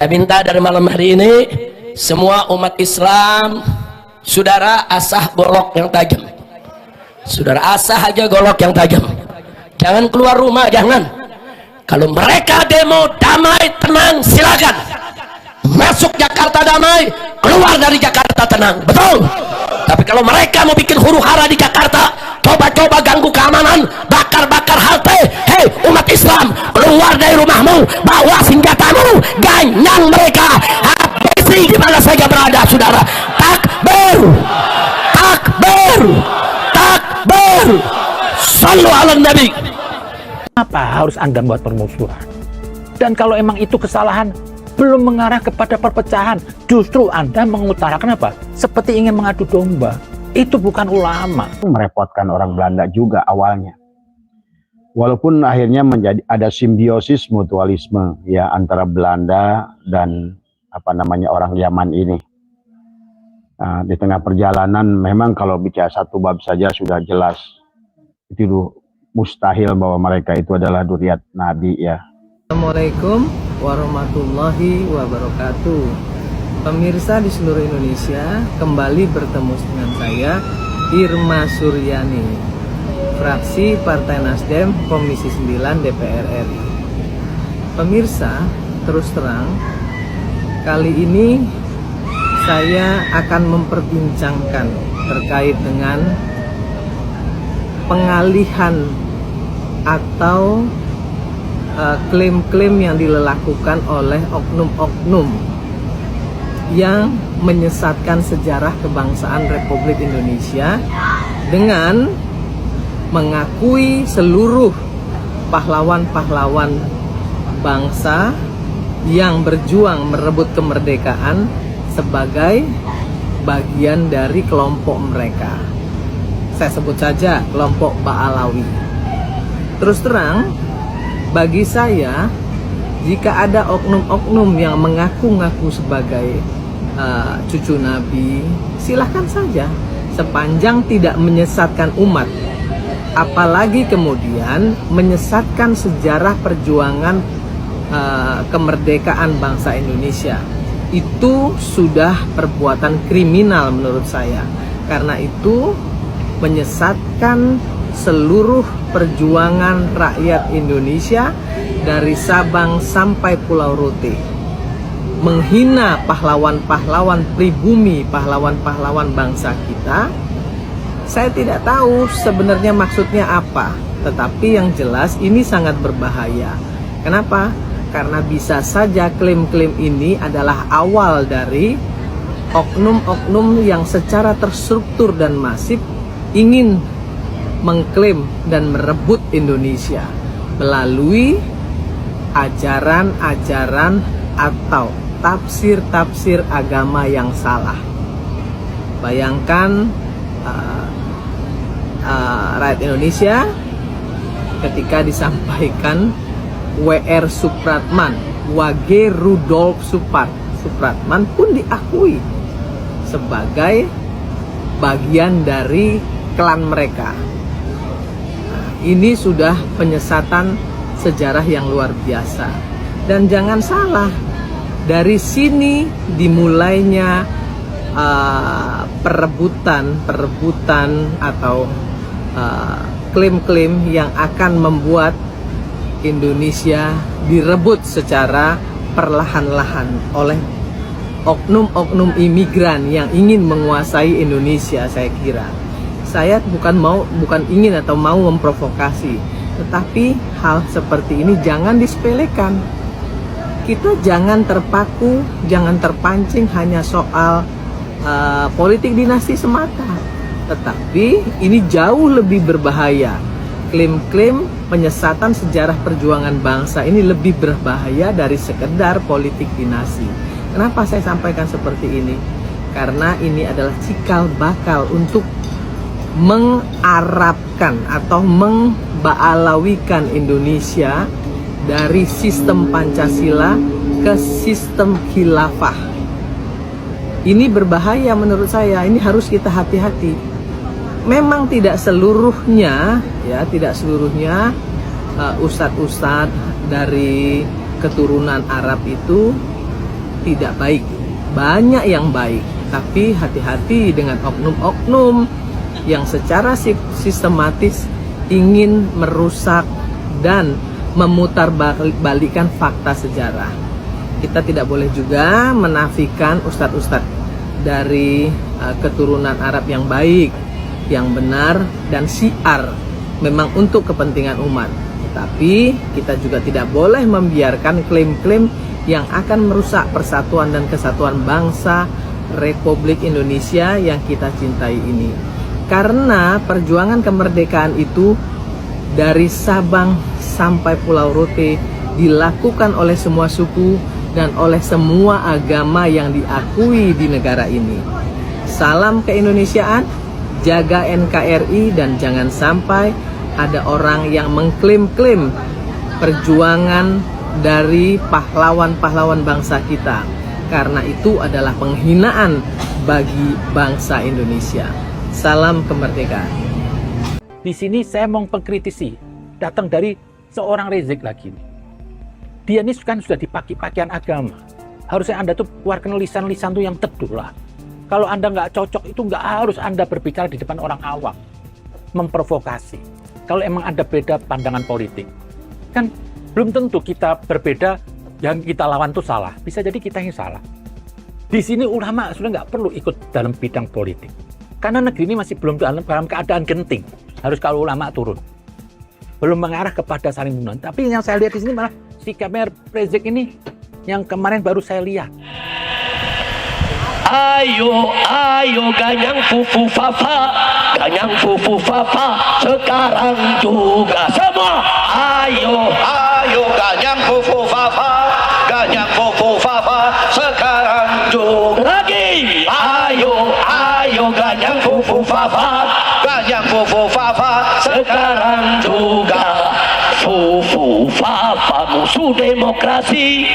Saya minta dari malam hari ini semua umat Islam, saudara asah golok yang tajam. Saudara asah aja golok yang tajam. Jangan keluar rumah, jangan. Kalau mereka demo damai tenang silakan. Masuk Jakarta damai, keluar dari Jakarta tenang. Betul. Tapi kalau mereka mau bikin huru hara di Jakarta, coba-coba ganggu keamanan, bakar-bakar halte, hei umat Islam, keluar dari rumahmu, bawa senjatamu, ganyang mereka, habisi di mana saja berada, saudara. Takbir, takbir, takbir. Sallu ala Nabi. Apa harus Anda buat permusuhan? Dan kalau emang itu kesalahan, belum mengarah kepada perpecahan, justru Anda mengutarakan apa? Seperti ingin mengadu domba. Itu bukan ulama. Merepotkan orang Belanda juga awalnya. Walaupun akhirnya menjadi ada simbiosis mutualisme ya antara Belanda dan orang Yaman ini. Nah, di tengah perjalanan memang kalau bicara satu bab saja sudah jelas itu mustahil bahwa mereka itu adalah dzurriyyat Nabi ya. Assalamualaikum warahmatullahi wabarakatuh. Pemirsa di seluruh Indonesia, kembali bertemu dengan saya Irma Suryani, fraksi Partai Nasdem Komisi 9 DPR RI. Pemirsa, terus terang kali ini saya akan memperbincangkan terkait dengan pengalihan atau klaim-klaim yang dilakukan oleh oknum-oknum yang menyesatkan sejarah kebangsaan Republik Indonesia dengan mengakui seluruh pahlawan-pahlawan bangsa yang berjuang merebut kemerdekaan sebagai bagian dari kelompok mereka. Saya sebut saja kelompok Ba'alawi. Terus terang, bagi saya, jika ada oknum-oknum yang mengaku-ngaku sebagai cucu Nabi, silahkan saja, sepanjang tidak menyesatkan umat. Apalagi kemudian menyesatkan sejarah perjuangan kemerdekaan bangsa Indonesia. Itu sudah perbuatan kriminal menurut saya. Karena itu menyesatkan seluruh perjuangan rakyat Indonesia dari Sabang sampai Pulau Rote, menghina pahlawan-pahlawan pribumi, pahlawan-pahlawan bangsa kita. Saya tidak tahu sebenarnya maksudnya apa, tetapi yang jelas ini sangat berbahaya. Kenapa? Karena bisa saja klaim-klaim ini adalah awal dari oknum-oknum yang secara terstruktur dan masif ingin mengklaim dan merebut Indonesia melalui ajaran-ajaran atau tafsir-tafsir agama yang salah. Bayangkan rakyat Indonesia ketika disampaikan W.R. Supratman, Wage Rudolf Supratman pun diakui sebagai bagian dari klan mereka. Ini sudah penyesatan sejarah yang luar biasa. Dan jangan salah, dari sini dimulainya perebutan atau klaim-klaim yang akan membuat Indonesia direbut secara perlahan-lahan oleh oknum-oknum imigran yang ingin menguasai Indonesia. Saya kira saya bukan ingin atau mau memprovokasi, tetapi hal seperti ini jangan disepelekan. Kita jangan terpaku, jangan terpancing hanya soal politik dinasti semata, tetapi ini jauh lebih berbahaya. Klaim-klaim penyesatan sejarah perjuangan bangsa ini lebih berbahaya dari sekedar politik dinasti. Kenapa saya sampaikan seperti ini? Karena ini adalah cikal bakal untuk mengarabkan atau memba'alawikan Indonesia dari sistem Pancasila ke sistem khilafah. Ini berbahaya menurut saya, ini harus kita hati-hati. Memang tidak seluruhnya ustadz-ustadz dari keturunan Arab itu tidak baik. Banyak yang baik, tapi hati-hati dengan oknum-oknum yang secara sistematis ingin merusak dan memutarbalikkan fakta sejarah. Kita tidak boleh juga menafikan ustadz-ustadz dari keturunan Arab yang baik, yang benar, dan syiar memang untuk kepentingan umat. Tapi kita juga tidak boleh membiarkan klaim-klaim yang akan merusak persatuan dan kesatuan bangsa Republik Indonesia yang kita cintai ini. Karena perjuangan kemerdekaan itu dari Sabang sampai Pulau Rote dilakukan oleh semua suku dan oleh semua agama yang diakui di negara ini. Salam keindonesiaan, jaga NKRI, dan jangan sampai ada orang yang mengklaim-klaim perjuangan dari pahlawan-pahlawan bangsa kita, karena itu adalah penghinaan bagi bangsa Indonesia. Salam kemerdekaan. Di sini saya mau mengkritisi, datang dari seorang Rizik lagi. Dia ini kan sudah dipakai pakaian agama. Harusnya Anda tuh keluarkan lisan-lisan tuh yang teduh lah. Kalau Anda nggak cocok itu nggak harus Anda berbicara di depan orang awam, memprovokasi. Kalau emang ada beda pandangan politik, kan belum tentu kita berbeda, yang kita lawan tuh salah. Bisa jadi kita yang salah. Di sini ulama sudah nggak perlu ikut dalam bidang politik. Karena negeri ini masih belum dalam keadaan genting. Harus kalau ulama turun. Belum mengarah kepada saling bunuh. Tapi yang saya lihat di sini malah sikapnya Rizik ini yang kemarin baru saya lihat. Ayo, ayo ganyang fufu fafa, ganyang fufu fafa, sekarang juga semua. Ayo, Ayo ganyang fufu fafa, ganyang fufu fafa, sekarang juga. lagi. Ayo, ayo ganyang fufu fafa, Ganyang fufu fafa, sekarang juga. Fufu fafa musuh demokrasi,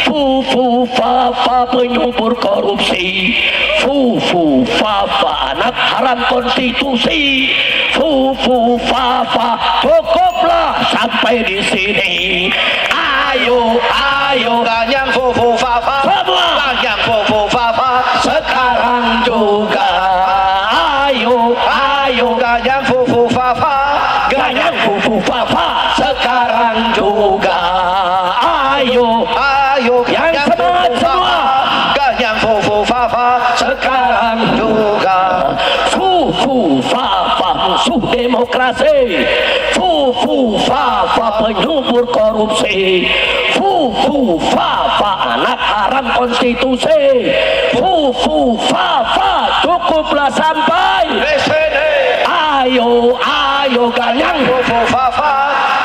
fufu fafa penyubur korupsi, fufu fafa anak haram konstitusi, fufu fafa cukuplah sampai di sini. Ayo, ayo ganyang fufu fafa, semua ganyang fufu fafa, sekarang juga. Ayo, ayo ganyang fufu fafa, ganyang fufu fafa, sekarang juga. Ayo, ayo yang ganyang semangat fufu semua, fafa, ganyang fufu fafa, sekarang juga. Fufu fafa musuh demokrasi, fufu fafa penyubur korupsi, fufu fafa anak haram konstitusi, fufu fafa cukuplah sampai. di sini. Ayo, ayo ganyang Fufu fafa,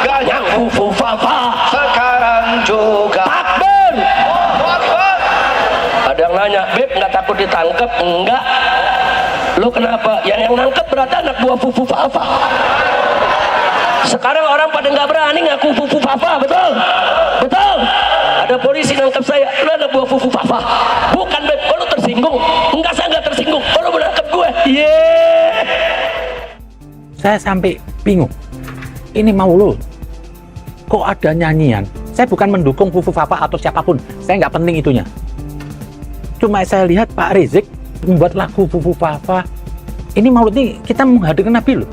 ganyang ganyang fufu fafa, sekarang juga. takbir. Allahu Akbar. Ada yang nanya, Beb nggak takut ditangkap? Enggak. Lu kenapa? Yang nangkep berarti anak buah fufu fafa. Sekarang orang pada nggak berani ngaku fufu fafa, betul? Betul? Ada polisi nangkep saya, lu anak buah fufu fafa. Bukan, Beb, kok lu tersinggung? Enggak, saya nggak tersinggung. Kok lu menangkep gue? Yeay. Saya sampai bingung. Ini maulud. Kok ada nyanyian? Saya bukan mendukung fufu fafa atau siapapun. Saya nggak penting itunya. Cuma saya lihat Pak Rizik membuat lagu fufu fafa. Ini maulud ini kita menghadirkan Nabi loh.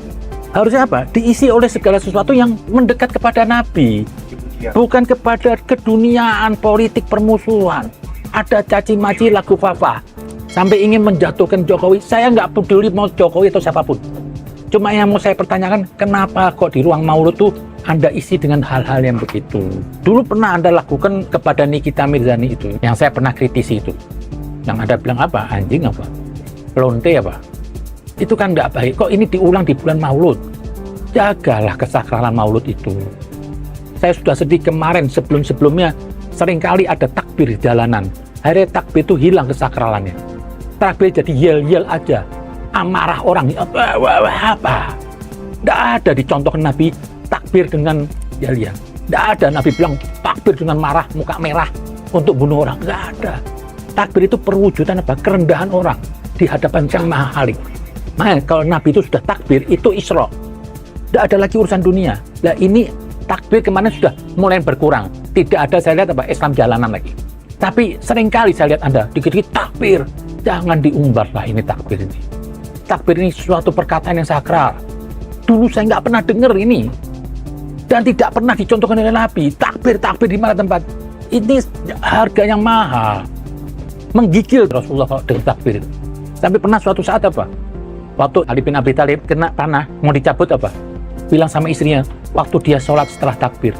Harusnya apa? Diisi oleh segala sesuatu yang mendekat kepada Nabi. Bukan kepada keduniaan, politik, permusuhan. Ada caci maki lagu fafa. Sampai ingin menjatuhkan Jokowi. Saya nggak peduli mau Jokowi atau siapapun. Cuma yang mau saya pertanyakan, kenapa kok di ruang maulud tuh Anda isi dengan hal-hal yang begitu? Dulu pernah Anda lakukan kepada Nikita Mirzani itu, yang saya pernah kritisi itu. Yang Anda bilang apa? Anjing apa? Lonte apa? Itu kan nggak baik. Kok ini diulang di bulan maulud? Jagalah kesakralan maulud itu. Saya sudah sedih kemarin, sebelum-sebelumnya seringkali ada takbir di jalanan. Akhirnya takbir itu hilang kesakralannya. Takbir jadi yel-yel aja. Amarah orang apa? Tidak ada dicontohkan Nabi takbir dengan yel-yel. Tidak ada Nabi bilang takbir dengan marah, muka merah untuk bunuh orang. Tidak ada. Takbir itu perwujudan apa? Kerendahan orang di hadapan Sang Maha Khalik. Nah, kalau Nabi itu sudah takbir, itu Isra. Tidak ada lagi urusan dunia. Nah, ini takbir kemarin sudah mulai berkurang. Tidak ada, saya lihat apa, Islam jalanan lagi. Tapi seringkali saya lihat Anda dikit-dikit takbir. Jangan diumbar lah ini takbir ini. Takbir ini suatu perkataan yang sakral. Dulu saya nggak pernah dengar ini. Dan tidak pernah dicontohkan oleh Nabi. Takbir di mana tempat. Ini harga yang mahal. Menggigil Rasulullah kalau dengan takbir itu. Sampai pernah suatu saat apa? Waktu Ali bin Abi Thalib kena panah, mau dicabut apa? Bilang sama istrinya, waktu dia sholat setelah takbir.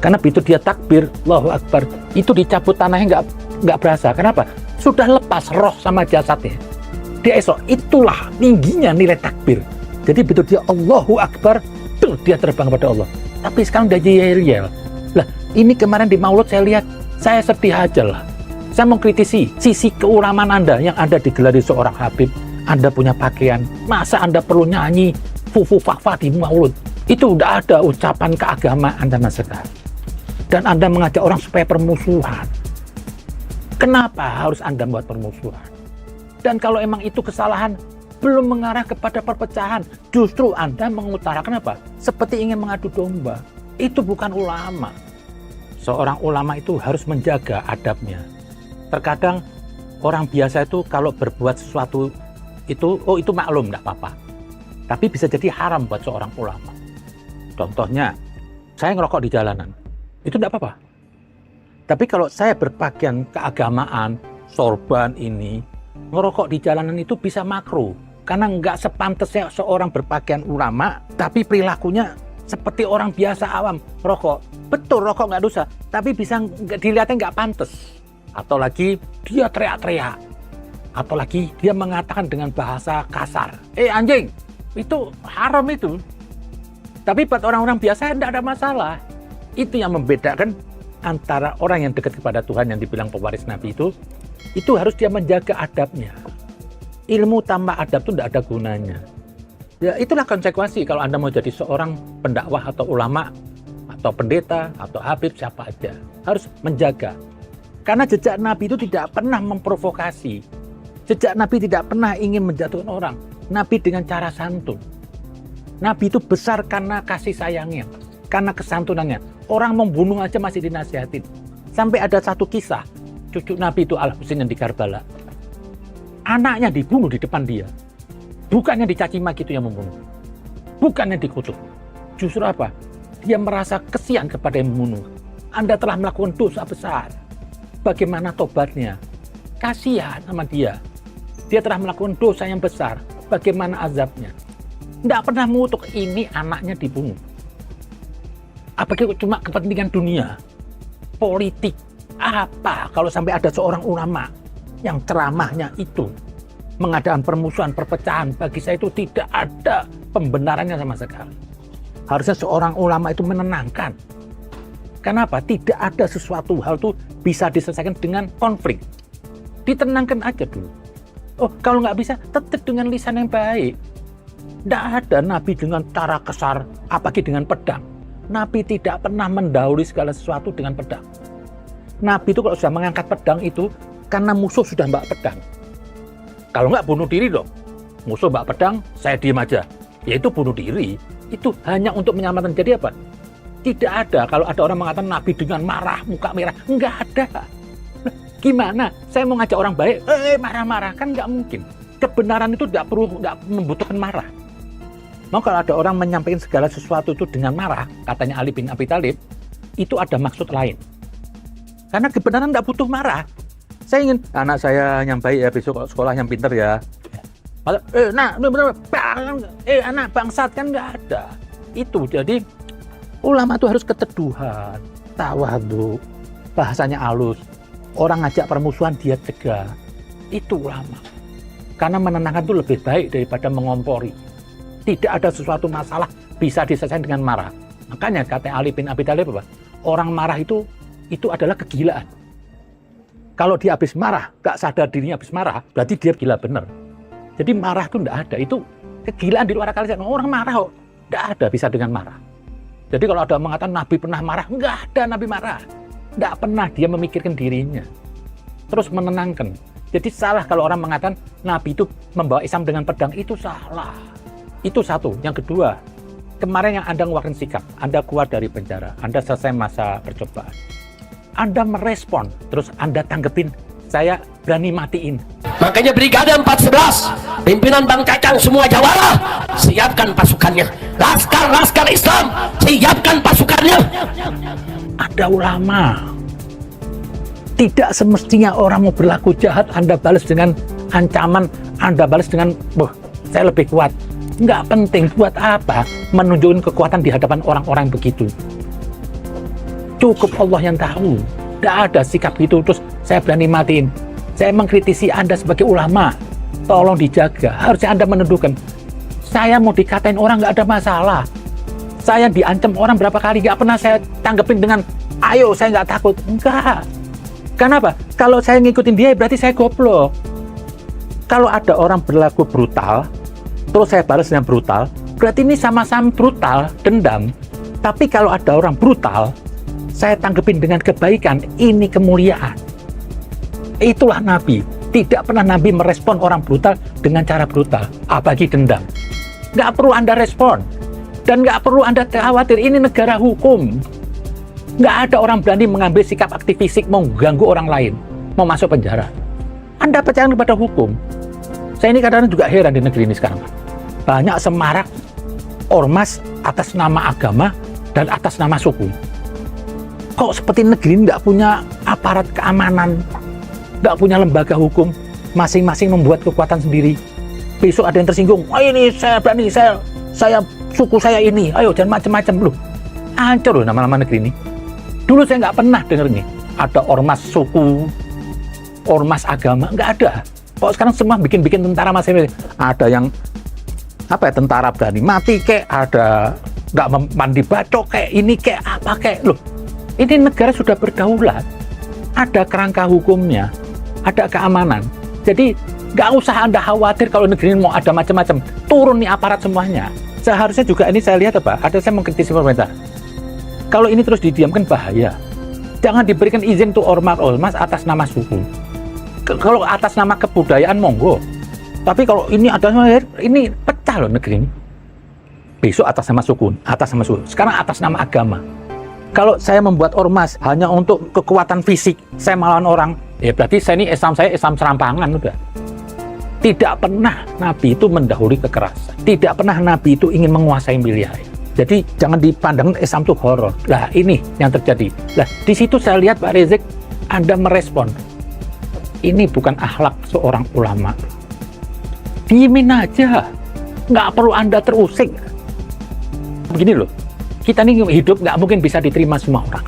Karena begitu dia takbir, Allahu Akbar, itu dicabut tanahnya nggak berasa. Kenapa? Sudah lepas roh sama jasadnya. Dia esok, itulah tingginya nilai takbir. Jadi begitu dia Allahu Akbar, tuh dia terbang kepada Allah. Tapi sekarang udah yel-yel. Lah, ini kemarin di Maulud saya lihat, saya sedih aja lah. Saya mau kritisi sisi keulamaan Anda yang Anda digelari seorang Habib. Anda punya pakaian, masa Anda perlu nyanyi fufu fakfa di Maulud? Itu udah ada ucapan keagamaan dan nasihat. Dan Anda mengajak orang supaya permusuhan. Kenapa harus Anda buat permusuhan? Dan kalau emang itu kesalahan, belum mengarah kepada perpecahan, justru Anda mengutarakan apa? Seperti ingin mengadu domba. Itu bukan ulama. Seorang ulama itu harus menjaga adabnya. Terkadang orang biasa itu kalau berbuat sesuatu itu, itu maklum, tidak apa-apa. Tapi bisa jadi haram buat seorang ulama. Contohnya, saya ngerokok di jalanan. Itu tidak apa-apa. Tapi kalau saya berpakaian keagamaan, sorban ini, ngerokok di jalanan itu bisa makruh. Karena nggak sepantasnya seorang berpakaian ulama, tapi perilakunya seperti orang biasa awam, rokok. Betul, rokok nggak dosa, tapi bisa dilihatnya nggak pantas. Atau lagi, dia teriak-teriak. Atau lagi, dia mengatakan dengan bahasa kasar. Anjing, itu haram itu. Tapi buat orang-orang biasa, tidak ada masalah. Itu yang membedakan antara orang yang dekat kepada Tuhan yang dibilang pewaris Nabi itu harus dia menjaga adabnya. Ilmu tanpa adab itu tidak ada gunanya. Ya itulah konsekuensi kalau Anda mau jadi seorang pendakwah atau ulama atau pendeta atau habib siapa aja. Harus menjaga. Karena jejak Nabi itu tidak pernah memprovokasi. Jejak Nabi tidak pernah ingin menjatuhkan orang. Nabi dengan cara santun. Nabi itu besar karena kasih sayangnya. Karena kesantunannya. Orang membunuh aja masih dinasihatin. Sampai ada satu kisah. Cucu Nabi itu Al-Husain yang di Karbala. Anaknya dibunuh di depan dia. Bukannya dicaci maki itu yang membunuh. Bukannya dikutuk. Justru apa? Dia merasa kesian kepada yang membunuh. Anda telah melakukan dosa besar. Bagaimana tobatnya? Kasihan sama dia. Dia telah melakukan dosa yang besar. Bagaimana azabnya? Tidak pernah mengutuk ini anaknya dibunuh. Apakah cuma kepentingan dunia? Politik? Apa kalau sampai ada seorang ulama yang ceramahnya itu mengadakan permusuhan, perpecahan? Bagi saya itu tidak ada pembenarannya sama sekali. Harusnya seorang ulama itu menenangkan. Kenapa? Tidak ada sesuatu hal itu bisa diselesaikan dengan konflik. Ditenangkan aja dulu. Oh, kalau nggak bisa, tetap dengan lisan yang baik. Tidak ada Nabi dengan cara kasar, apalagi dengan pedang. Nabi tidak pernah mendahului segala sesuatu dengan pedang. Nabi itu kalau sudah mengangkat pedang itu karena musuh sudah bawa pedang. Kalau nggak bunuh diri dong. Musuh bawa pedang, saya diem aja. Yaitu bunuh diri. Itu hanya untuk menyelamatkan. Jadi apa? Tidak ada. Kalau ada orang mengatakan Nabi dengan marah, muka merah. Nggak ada. Nah, gimana? Saya mau ngajak orang baik, marah-marah. Kan nggak mungkin. Kebenaran itu nggak membutuhkan marah. Mau kalau ada orang menyampaikan segala sesuatu itu dengan marah, katanya Ali bin Abi Thalib, itu ada maksud lain. Karena kebenaran tidak butuh marah. Saya ingin anak saya yang baik ya, besok sekolah yang pintar ya. Anak bangsat, kan nggak ada. Itu jadi ulama itu harus keteduhan, tawadhu, bahasanya halus. Orang ngajak permusuhan dia cegah. Itu ulama. Karena menenangkan itu lebih baik daripada mengompori. Tidak ada sesuatu masalah bisa diselesaikan dengan marah. Makanya kata Ali bin Abi Thalib apa? Orang marah itu adalah kegilaan. Kalau dia habis marah, gak sadar dirinya habis marah, berarti dia gila bener. Jadi marah itu tidak ada. Itu kegilaan di luar akal sehat. Orang marah kok tidak ada bisa dengan marah. Jadi kalau ada yang mengatakan Nabi pernah marah, nggak ada Nabi marah. Tidak pernah dia memikirkan dirinya. Terus menenangkan. Jadi salah kalau orang mengatakan Nabi itu membawa Islam dengan pedang, itu salah. Itu satu. Yang kedua, kemarin yang Anda mengeluarkan sikap, Anda keluar dari penjara, Anda selesai masa percobaan. Anda merespon, terus Anda tanggepin, saya berani matiin. Makanya Brigade 14, pimpinan Bang Cacang semua jawara, siapkan pasukannya. Laskar Islam, siapkan pasukannya. Ada ulama. Tidak semestinya orang mau berlaku jahat, Anda balas dengan ancaman, Anda balas dengan, saya lebih kuat. Nggak penting, buat apa menunjukkan kekuatan di hadapan orang-orang begitu. Cukup Allah yang tahu. Tidak ada sikap gitu, terus saya berani matiin. Saya mengkritisi Anda sebagai ulama, tolong dijaga. Harusnya Anda menentukan, saya mau dikatain orang nggak ada masalah. Saya diancam orang berapa kali, nggak pernah saya tanggepin dengan, ayo saya nggak takut. Enggak. Kenapa? Kalau saya ngikutin dia, berarti saya goblok. Kalau ada orang berlaku brutal, terus saya balas dengan brutal, berarti ini sama-sama brutal, dendam. Tapi kalau ada orang brutal, saya tanggepin dengan kebaikan, ini kemuliaan. Itulah Nabi. Tidak pernah Nabi merespon orang brutal dengan cara brutal, apalagi dendam. Nggak perlu Anda respon. Dan nggak perlu Anda khawatir, ini negara hukum. Nggak ada orang berani mengambil sikap aktivistik, mau ganggu orang lain, mau masuk penjara. Anda percaya kepada hukum. Saya ini kadang-kadang juga heran di negeri ini sekarang. Banyak semarak ormas atas nama agama dan atas nama suku. Kok seperti negeri ini nggak punya aparat keamanan, nggak punya lembaga hukum, masing-masing membuat kekuatan sendiri. Besok ada yang tersinggung, oh ini saya berani, saya suku saya ini, ayo jangan macam-macam loh. Hancur loh nama-nama negeri ini. Dulu saya nggak pernah dengar nih, ada ormas suku, ormas agama, nggak ada. Kok sekarang semua bikin-bikin tentara masing-masing. Ada yang tentara berani mati kek, ada nggak mandi bacok kek, ini kek apa kek loh. Ini negara sudah berdaulat, ada kerangka hukumnya, ada keamanan. Jadi nggak usah Anda khawatir kalau negeri ini mau ada macam-macam. Turun nih aparat semuanya. Seharusnya juga ini saya lihat saya mengkritisi pemerintah. Kalau ini terus didiamkan bahaya. Jangan diberikan izin untuk ormas atas nama suku. Kalau atas nama kebudayaan monggo. Tapi kalau ini ini pecah loh negeri ini. Besok atas nama suku, sekarang atas nama agama. Kalau saya membuat ormas hanya untuk kekuatan fisik, saya melawan orang, ya berarti saya Islam serampangan udah. Tidak pernah Nabi itu mendahului kekerasan. Tidak pernah Nabi itu ingin menguasai wilayah. Jadi jangan dipandang Islam itu horor. Lah ini yang terjadi. Lah di situ saya lihat Pak Rizik, Anda merespon. Ini bukan akhlak seorang ulama. Diemin aja. Nggak perlu Anda terusik. Begini loh. Kita ini hidup nggak mungkin bisa diterima semua orang.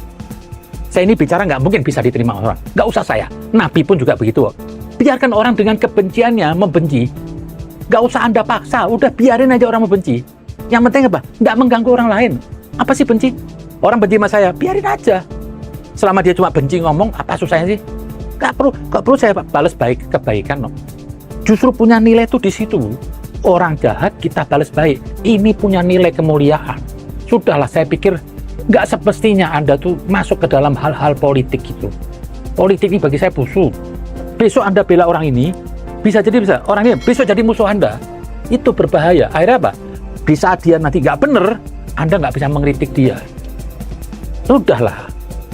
Saya ini bicara nggak mungkin bisa diterima orang. Nggak usah saya. Nabi pun juga begitu. Biarkan orang dengan kebenciannya membenci. Nggak usah Anda paksa. Udah biarin aja orang membenci. Yang penting apa? Nggak mengganggu orang lain. Apa sih benci? Orang benci sama saya, biarin aja. Selama dia cuma benci ngomong, apa susahnya sih? Nggak perlu saya balas kebaikan. No. Justru punya nilai itu di situ. Orang jahat kita balas baik. Ini punya nilai kemuliaan. Sudahlah, saya pikir nggak semestinya Anda tuh masuk ke dalam hal-hal politik gitu. Politik ini bagi saya busuk. Besok Anda bela orang ini, bisa orang ini besok jadi musuh Anda. Itu berbahaya. Akhirnya apa? Di saat dia nanti nggak bener, Anda nggak bisa mengkritik dia. Sudahlah.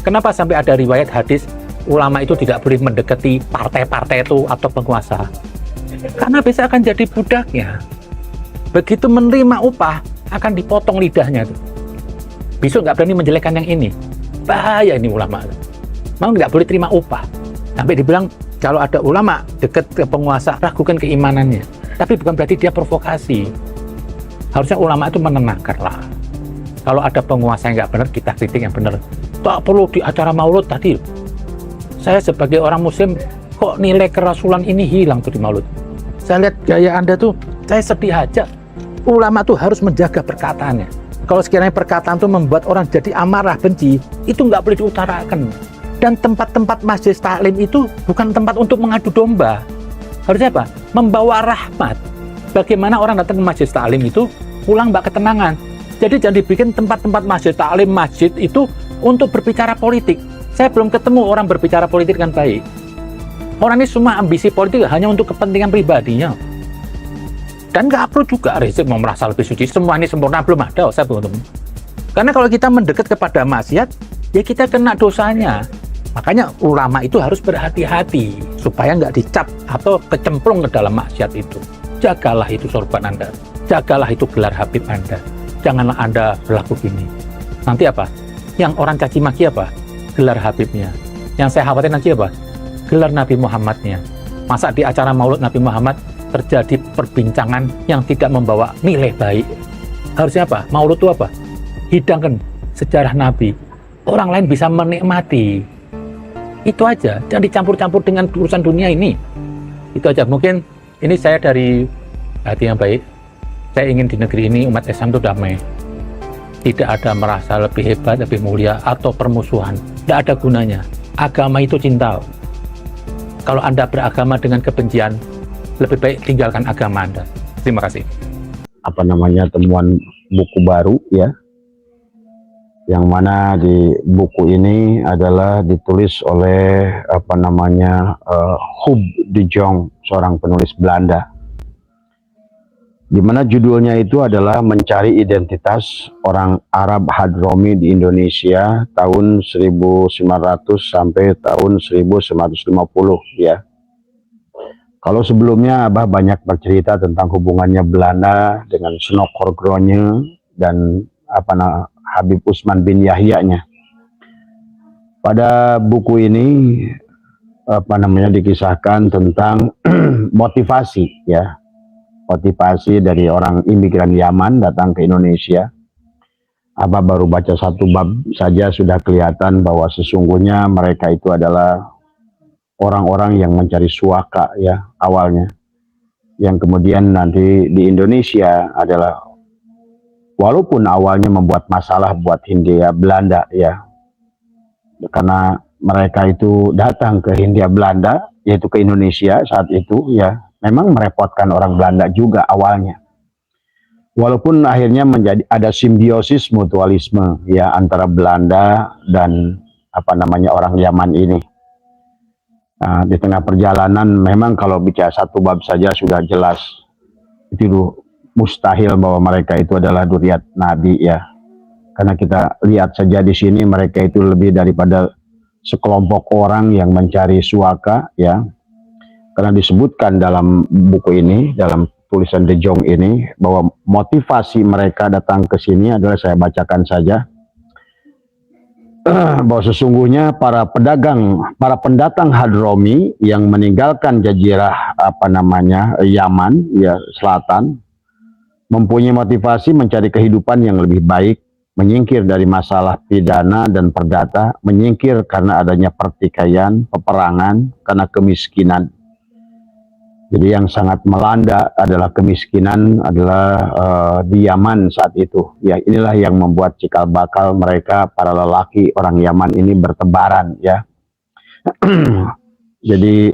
Kenapa sampai ada riwayat hadis ulama itu tidak boleh mendekati partai-partai itu atau penguasa? Karena bisa akan jadi budaknya. Begitu menerima upah, akan dipotong lidahnya tuh. Besok nggak berani menjelekkan yang ini. Bahaya ini ulama. Mau nggak boleh terima upah. Sampai dibilang kalau ada ulama dekat ke penguasa, ragukan keimanannya. Tapi bukan berarti dia provokasi. Harusnya ulama itu menenangkan lah. Kalau ada penguasa yang nggak benar, kita kritik yang benar. Tak perlu di acara maulud tadi. Saya sebagai orang muslim, kok nilai kerasulan ini hilang tuh di maulud. Saya lihat gaya Anda tuh, saya sedih aja. Ulama tuh harus menjaga perkataannya. Kalau sekiranya perkataan itu membuat orang jadi amarah, benci, itu nggak boleh diutarakan. Dan tempat-tempat majelis taklim itu bukan tempat untuk mengadu domba. Harusnya apa? Membawa rahmat. Bagaimana orang datang ke majelis taklim itu pulang mbak ketenangan. Jadi jangan dibikin tempat-tempat majelis taklim, masjid itu untuk berbicara politik. Saya belum ketemu orang berbicara politik dengan baik. Orang ini semua ambisi politik hanya untuk kepentingan pribadinya. Dan nggak perlu juga Rizik mau merasa lebih suci. Semua ini sempurna, belum ada. Saya belum ketemu. Karena kalau kita mendekat kepada maksiat, ya kita kena dosanya. Makanya ulama itu harus berhati-hati supaya nggak dicap atau kecemplung ke dalam maksiat itu. Jagalah itu sorban Anda, jagalah itu gelar Habib Anda. Janganlah Anda berlaku gini. Nanti apa? Yang orang caci maki apa? Gelar Habibnya. Yang saya khawatir nanti apa? Gelar Nabi Muhammadnya. Masa di acara Maulud Nabi Muhammad terjadi perbincangan yang tidak membawa nilai baik? Harusnya apa? Maulud itu apa? Hidangkan sejarah Nabi. Orang lain bisa menikmati. Itu aja. Jangan dicampur-campur dengan urusan dunia ini. Itu aja. Mungkin ini saya dari hati yang baik. Saya ingin di negeri ini umat Islam itu damai. Tidak ada merasa lebih hebat, lebih mulia, atau permusuhan. Tidak ada gunanya. Agama itu cinta. Kalau Anda beragama dengan kebencian, lebih baik tinggalkan agama Anda. Terima kasih. Apa namanya, temuan buku baru ya, yang mana di buku ini adalah ditulis oleh apa namanya Huub de Jong, seorang penulis Belanda, di mana judulnya itu adalah Mencari Identitas Orang Arab Hadromi di Indonesia tahun 1900 sampai tahun 1950 ya. Kalau sebelumnya Abah banyak bercerita tentang hubungannya Belanda dengan Snoeck-Oorgrogne dan Habib Usman bin Yahya-nya. Pada buku ini dikisahkan tentang motivasi ya. Motivasi dari orang imigran Yaman datang ke Indonesia. Abah baru baca satu bab saja sudah kelihatan bahwa sesungguhnya mereka itu adalah orang-orang yang mencari suaka ya awalnya. Yang kemudian nanti di Indonesia adalah, walaupun awalnya membuat masalah buat Hindia Belanda ya. Karena mereka itu datang ke Hindia Belanda, yaitu ke Indonesia saat itu ya. Memang merepotkan orang Belanda juga awalnya. Walaupun akhirnya ada simbiosis mutualisme ya antara Belanda dan orang Yaman ini. Nah, di tengah perjalanan memang kalau bicara satu bab saja sudah jelas itu mustahil bahwa mereka itu adalah dzurriyyat Nabi ya. Karena kita lihat saja di sini mereka itu lebih daripada sekelompok orang yang mencari suaka ya. Karena disebutkan dalam buku ini, dalam tulisan De Jong ini, bahwa motivasi mereka datang ke sini adalah, saya bacakan saja, bahwa sesungguhnya para pendatang Hadromi yang meninggalkan jazirah Yaman ya selatan, mempunyai motivasi mencari kehidupan yang lebih baik, menyingkir dari masalah pidana dan perdata, menyingkir karena adanya pertikaian, peperangan, karena kemiskinan. Jadi yang sangat melanda adalah kemiskinan di Yaman saat itu. Ya, inilah yang membuat cikal bakal mereka, para lelaki orang Yaman ini bertebaran ya. Jadi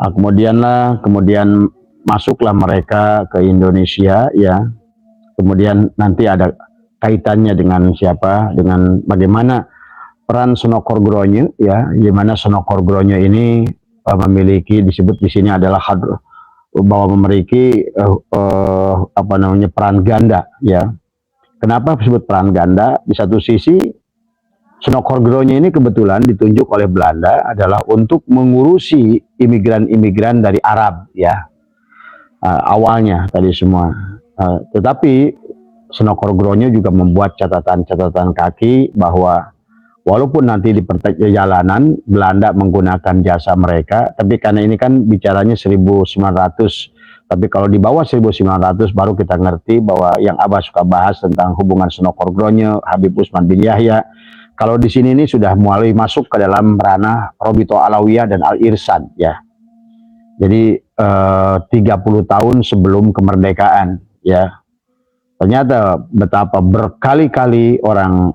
kemudian masuklah mereka ke Indonesia ya. Kemudian nanti ada kaitannya dengan siapa? Dengan bagaimana peran Snoeck-Oorgrogne ya, di mana Snoeck-Oorgrogne ini memiliki, disebut di sini adalah bahwa memiliki peran ganda ya. Kenapa disebut peran ganda? Di satu sisi Snoeck-Oorgrogne ini kebetulan ditunjuk oleh Belanda adalah untuk mengurusi imigran-imigran dari Arab ya, awalnya tadi semua. Tetapi Snoeck-Oorgrogne juga membuat catatan-catatan kaki bahwa walaupun nanti di perjalanan Belanda menggunakan jasa mereka, tapi karena ini kan bicaranya 1900, tapi kalau di bawah 1900 baru kita ngerti bahwa yang Abah suka bahas tentang hubungan Snoeck-Oorgrogne, Habib Usman bin Yahya. Kalau di sini ini sudah mulai masuk ke dalam ranah Robito Alawiyah dan Al-Irsan ya. Jadi 30 tahun sebelum kemerdekaan ya. Ternyata betapa berkali-kali orang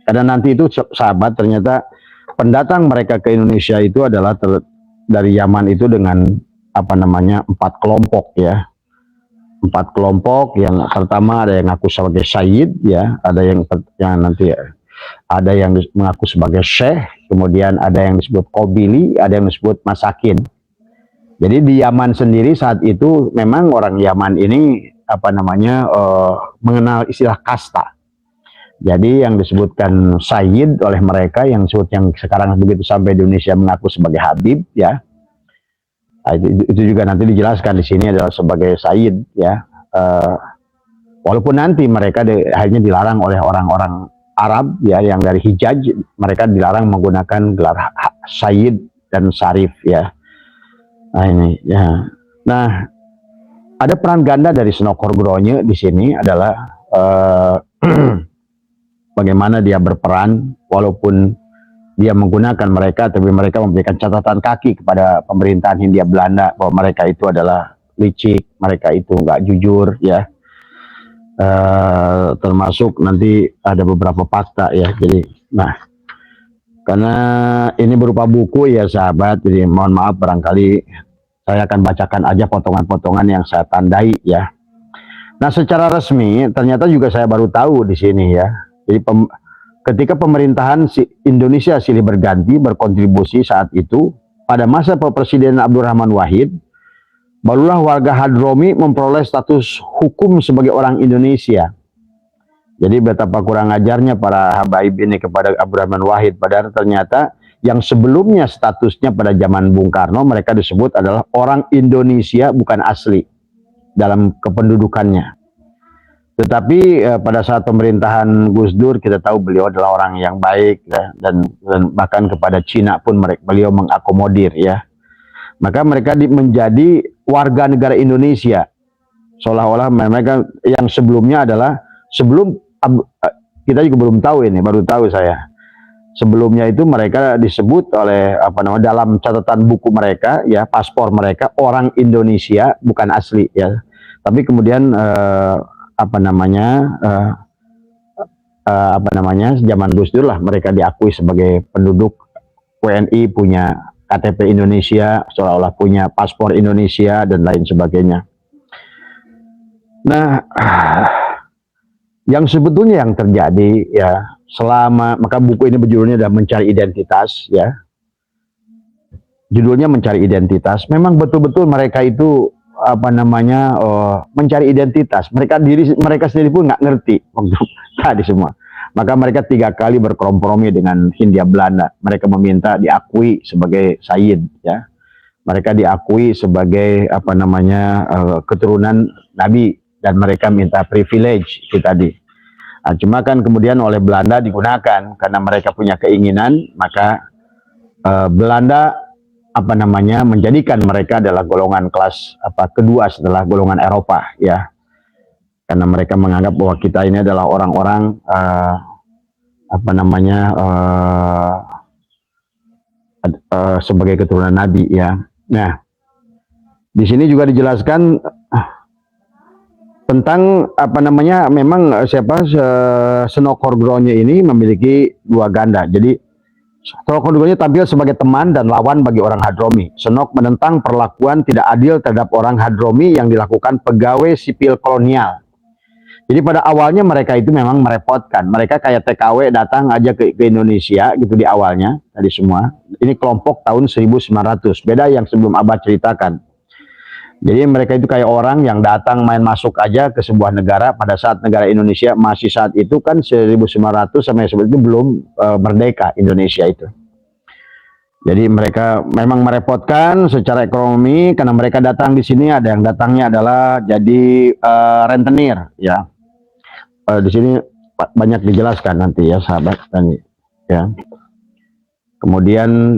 karena nanti itu sahabat, ternyata pendatang mereka ke Indonesia itu adalah dari Yaman itu dengan 4 kelompok ya. 4 kelompok. Yang pertama ada yang ngaku sebagai Sayyid ya, ada yang nanti ada yang mengaku sebagai Syekh, kemudian ada yang disebut Qobili, ada yang disebut Masakin. Jadi di Yaman sendiri saat itu memang orang Yaman ini mengenal istilah kasta. Jadi yang disebutkan Sayyid oleh mereka, yang sekarang begitu sampai Indonesia mengaku sebagai Habib, ya, itu juga nanti dijelaskan di sini adalah sebagai Sayyid, ya. Walaupun nanti mereka hanya dilarang oleh orang-orang Arab, ya, yang dari Hijaz, mereka dilarang menggunakan gelar Sayyid dan Syarif, ya. Nah ini, ya. Nah, ada peran ganda dari Senokor Gronje di sini adalah bagaimana dia berperan, walaupun dia menggunakan mereka, tapi mereka memberikan catatan kaki kepada pemerintahan Hindia Belanda bahwa mereka itu adalah licik, mereka itu nggak jujur, ya. Termasuk nanti ada beberapa fakta, ya. Jadi, nah, karena ini berupa buku, ya sahabat, jadi mohon maaf barangkali saya akan bacakan aja potongan-potongan yang saya tandai, ya. Nah, secara resmi ternyata juga saya baru tahu di sini, ya. Jadi ketika pemerintahan Indonesia silih berganti berkontribusi saat itu, pada masa Presiden Abdurrahman Wahid, barulah warga Hadromi memperoleh status hukum sebagai orang Indonesia. Jadi betapa kurang ajarnya para habaib ini kepada Abdurrahman Wahid, padahal ternyata yang sebelumnya statusnya pada zaman Bung Karno mereka disebut adalah orang Indonesia bukan asli dalam kependudukannya. Tetapi pada saat pemerintahan Gus Dur kita tahu beliau adalah orang yang baik, ya, dan bahkan kepada Cina pun beliau mengakomodir, ya. Maka mereka menjadi warga negara Indonesia, seolah-olah mereka yang sebelumnya adalah kita juga belum tahu ini, baru tahu saya. Sebelumnya itu mereka disebut oleh dalam catatan buku mereka, ya, paspor mereka orang Indonesia bukan asli, ya. Tapi kemudian zaman Gus Dur lah mereka diakui sebagai penduduk WNI, punya KTP Indonesia, seolah-olah punya paspor Indonesia dan lain sebagainya. Nah, yang sebetulnya yang terjadi, ya, maka buku ini berjudulnya adalah Mencari Identitas, ya. Judulnya Mencari Identitas. Memang betul-betul mereka itu mencari identitas. Mereka sendiri pun nggak ngerti waktu tadi semua. Maka mereka 3 kali berkompromi dengan Hindia Belanda. Mereka meminta diakui sebagai Sayyid, ya. Mereka diakui sebagai keturunan Nabi, dan mereka minta privilege itu tadi. Nah, cuma kan kemudian oleh Belanda digunakan karena mereka punya keinginan, maka Belanda menjadikan mereka adalah golongan kelas kedua setelah golongan Eropa, ya. Karena mereka menganggap bahwa kita ini adalah orang-orang sebagai keturunan Nabi, ya. Nah, di sini juga dijelaskan tentang memang Senokor Gronje ini memiliki 2 ganda. Jadi Senokor Gronje tampil sebagai teman dan lawan bagi orang Hadromi. Senok menentang perlakuan tidak adil terhadap orang Hadromi yang dilakukan pegawai sipil kolonial. Jadi pada awalnya mereka itu memang merepotkan. Mereka kayak TKW datang aja ke Indonesia gitu di awalnya tadi semua. Ini kelompok tahun 1900. Beda yang sebelum Abah ceritakan. Jadi mereka itu kayak orang yang datang main masuk aja ke sebuah negara pada saat negara Indonesia masih saat itu kan 1900 sampai seperti itu belum merdeka Indonesia itu. Jadi mereka memang merepotkan secara ekonomi karena mereka datang di sini, ada yang datangnya adalah jadi rentenir, ya. Di sini banyak dijelaskan nanti, ya sahabat, ya. Kemudian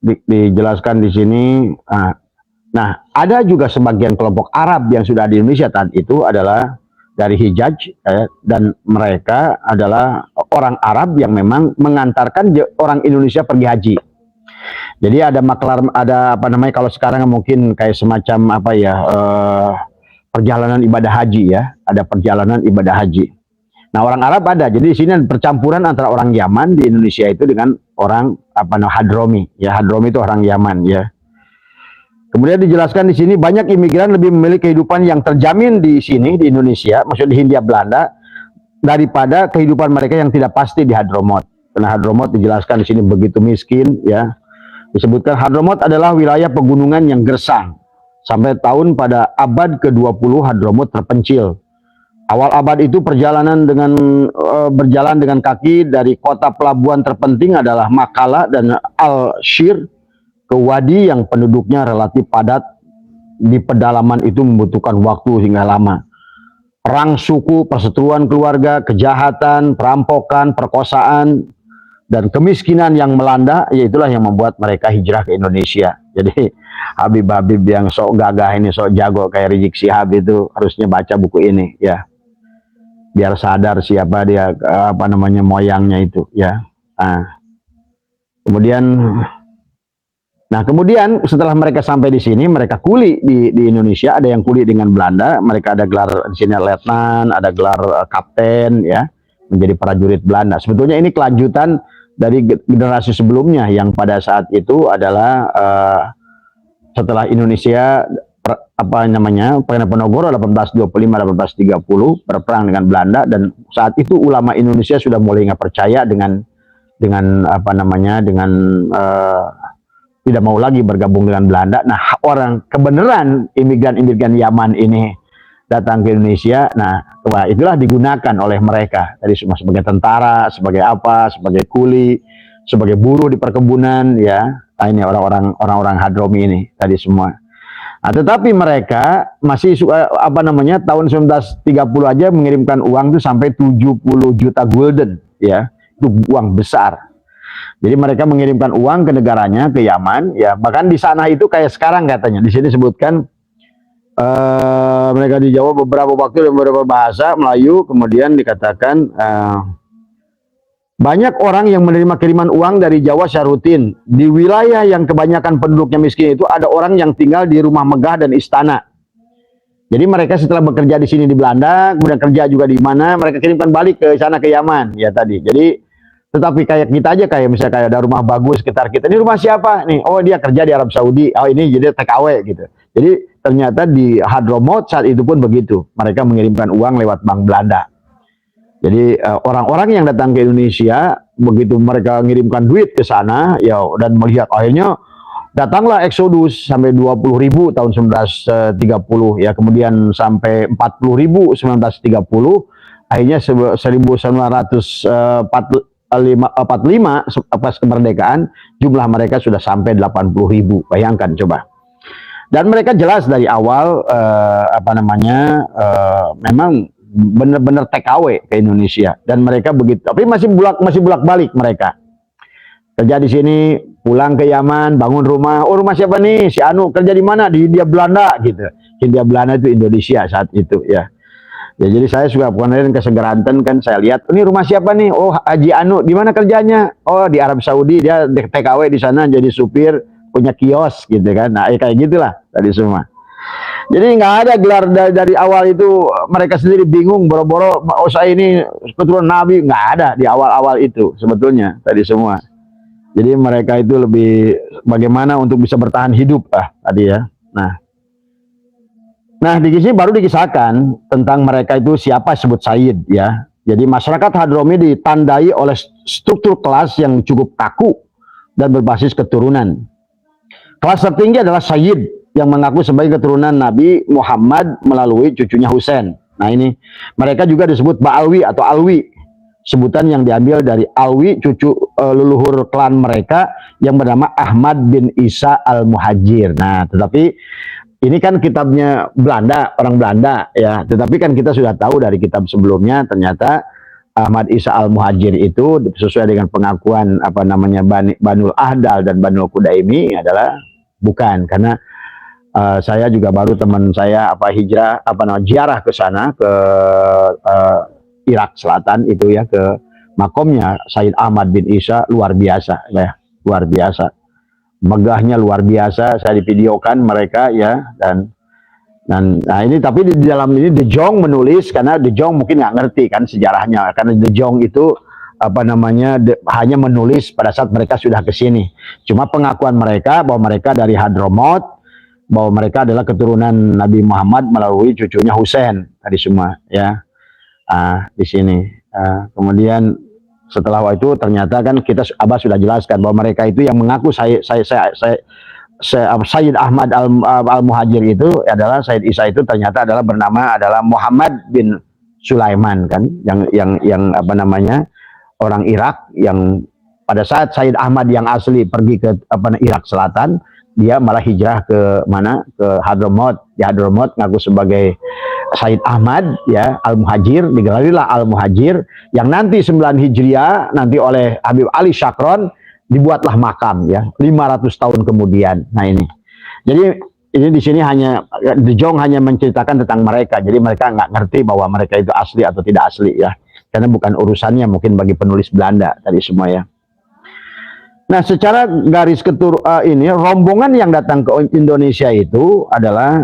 dijelaskan di sini. Nah, ada juga sebagian kelompok Arab yang sudah di Indonesia saat itu adalah dari Hijaz, dan mereka adalah orang Arab yang memang mengantarkan orang Indonesia pergi haji. Jadi ada kalau sekarang mungkin kayak semacam perjalanan ibadah haji, ya, ada perjalanan ibadah haji. Nah, orang Arab ada. Jadi di sini ada percampuran antara orang Yaman di Indonesia itu dengan orang Hadromi, ya. Hadromi itu orang Yaman, ya. Kemudian dijelaskan di sini banyak imigran lebih memilih kehidupan yang terjamin di sini di Indonesia, maksudnya di Hindia Belanda, daripada kehidupan mereka yang tidak pasti di Hadromot. Karena Hadromot dijelaskan di sini begitu miskin, ya. Disebutkan Hadromot adalah wilayah pegunungan yang gersang. Sampai pada abad ke-20 Hadromot terpencil. Awal abad itu perjalanan berjalan dengan kaki dari kota pelabuhan terpenting adalah Makala dan Al-Shir ke wadi yang penduduknya relatif padat. Di pedalaman itu membutuhkan waktu hingga lama. Perang suku, perseteruan keluarga, kejahatan, perampokan, perkosaan, dan kemiskinan yang melanda, yaitulah yang membuat mereka hijrah ke Indonesia. Jadi Habib-habib yang sok gagah ini, sok jago kayak Rizik Syihab itu harusnya baca buku ini ya, biar sadar siapa dia, apa namanya, moyangnya itu ya. Kemudian setelah mereka sampai di sini, mereka kuli di Indonesia. Ada yang kuli dengan Belanda, mereka ada gelar di sini letnan, ada gelar kapten ya, menjadi prajurit Belanda. Sebetulnya ini kelanjutan dari generasi sebelumnya yang pada saat itu adalah setelah Indonesia Penogoro 1825-1830 berperang dengan Belanda, dan saat itu ulama Indonesia sudah mulai nggak percaya dengan tidak mau lagi bergabung dengan Belanda. Nah, orang kebenaran imigran-imigran Yaman ini datang ke Indonesia. Nah, itulah digunakan oleh mereka tadi semua sebagai tentara, sebagai apa, sebagai kuli, sebagai buruh di perkebunan ya. Nah, ini orang-orang Hadromi ini tadi semua. Nah, tetapi mereka masih tahun 1930 aja mengirimkan uang itu sampai 70 juta gulden ya. Itu uang besar. Jadi mereka mengirimkan uang ke negaranya, ke Yaman ya. Bahkan di sana itu kayak sekarang katanya. Di sini sebutkan mereka di Jawa beberapa waktu dan beberapa bahasa Melayu, kemudian dikatakan banyak orang yang menerima kiriman uang dari Jawa secara rutin. Di wilayah yang kebanyakan penduduknya miskin itu ada orang yang tinggal di rumah megah dan istana. Jadi mereka setelah bekerja di sini di Belanda, kemudian kerja juga di mana, mereka kirimkan balik ke sana, ke Yaman ya tadi. Jadi tetapi kayak kita aja, kayak misalnya kayak ada rumah bagus sekitar kita. Ini rumah siapa nih? Oh, dia kerja di Arab Saudi. Oh, ini jadi TKW gitu. Jadi ternyata di Hadramaut saat itu pun begitu. Mereka mengirimkan uang lewat bank Belanda. Jadi orang-orang yang datang ke Indonesia, begitu mereka mengirimkan duit ke sana, ya, dan melihat akhirnya datanglah eksodus sampai 20.000 tahun 1930 ya, kemudian sampai 40.000 1930, akhirnya 1945 pas kemerdekaan jumlah mereka sudah sampai 80.000. Bayangkan coba. Dan mereka jelas dari awal memang benar-benar TKW ke Indonesia, dan mereka begitu. Tapi masih bolak-balik mereka kerja di sini, pulang ke Yaman, bangun rumah. Oh, rumah siapa nih? Si Anu kerja di mana? Di Hindia Belanda gitu. Hindia Belanda itu Indonesia saat itu ya. Ya, jadi saya suka kemarin ke Segeranten kan, saya lihat ini rumah siapa nih? Oh, Haji Anu, di mana kerjanya? Oh, di Arab Saudi, dia TKW di sana jadi supir, punya kios gitu kan. Nah, kayak gitulah tadi semua. Jadi nggak ada gelar dari awal itu, mereka sendiri bingung, boro-boro, oh saya ini keturunan Nabi, nggak ada di awal-awal itu sebetulnya tadi semua. Jadi mereka itu lebih bagaimana untuk bisa bertahan hidup tadi ya. Nah di sini baru dikisahkan tentang mereka itu siapa sebut Sayyid ya. Jadi masyarakat Hadromi ditandai oleh struktur kelas yang cukup kaku dan berbasis keturunan. Kelas tertinggi adalah Sayyid yang mengaku sebagai keturunan Nabi Muhammad melalui cucunya Husain. Nah ini mereka juga disebut Ba'alwi atau Alwi, sebutan yang diambil dari Alwi, cucu leluhur klan mereka yang bernama Ahmad bin Isa al-Muhajir. Nah tetapi ini kan kitabnya Belanda, orang Belanda ya, tetapi kan kita sudah tahu dari kitab sebelumnya ternyata Ahmad Isa al-Muhajir itu sesuai dengan pengakuan Banul Ahdal dan Banul Kudaimi adalah bukan, karena saya juga baru teman saya ziarah ke sana ke Irak Selatan itu ya, ke makomnya Sayyid Ahmad bin Isa, luar biasa ya, luar biasa, megahnya luar biasa. Saya divideokan mereka ya, dan nah ini tapi di dalam ini De Jong menulis, karena De Jong mungkin nggak ngerti kan sejarahnya, karena De Jong itu hanya menulis pada saat mereka sudah ke sini. Cuma pengakuan mereka bahwa mereka dari Hadramaut, bahwa mereka adalah keturunan Nabi Muhammad melalui cucunya Husain tadi semua ya. Di sini kemudian setelah itu ternyata kan Abah sudah jelaskan bahwa mereka itu yang mengaku Sayyid Ahmad al-Muhajir itu adalah Sayyid Isa itu ternyata adalah bernama Muhammad bin Sulaiman kan, yang apa namanya, orang Irak, yang pada saat Sayyid Ahmad yang asli pergi ke Irak Selatan, dia malah hijrah ke mana, ke Hadramaut. Di Hadramaut ngaku sebagai Sayyid Ahmad ya, Al-Muhajir, digelarilah Al-Muhajir, yang nanti 9 Hijriah nanti oleh Habib Ali Syakron dibuatlah makam ya 500 tahun kemudian. Nah ini, jadi ini di sini hanya De Jong hanya menceritakan tentang mereka, jadi mereka nggak ngerti bahwa mereka itu asli atau tidak asli ya, karena bukan urusannya mungkin bagi penulis Belanda tadi semua ya. Nah, secara garis ini rombongan yang datang ke Indonesia itu adalah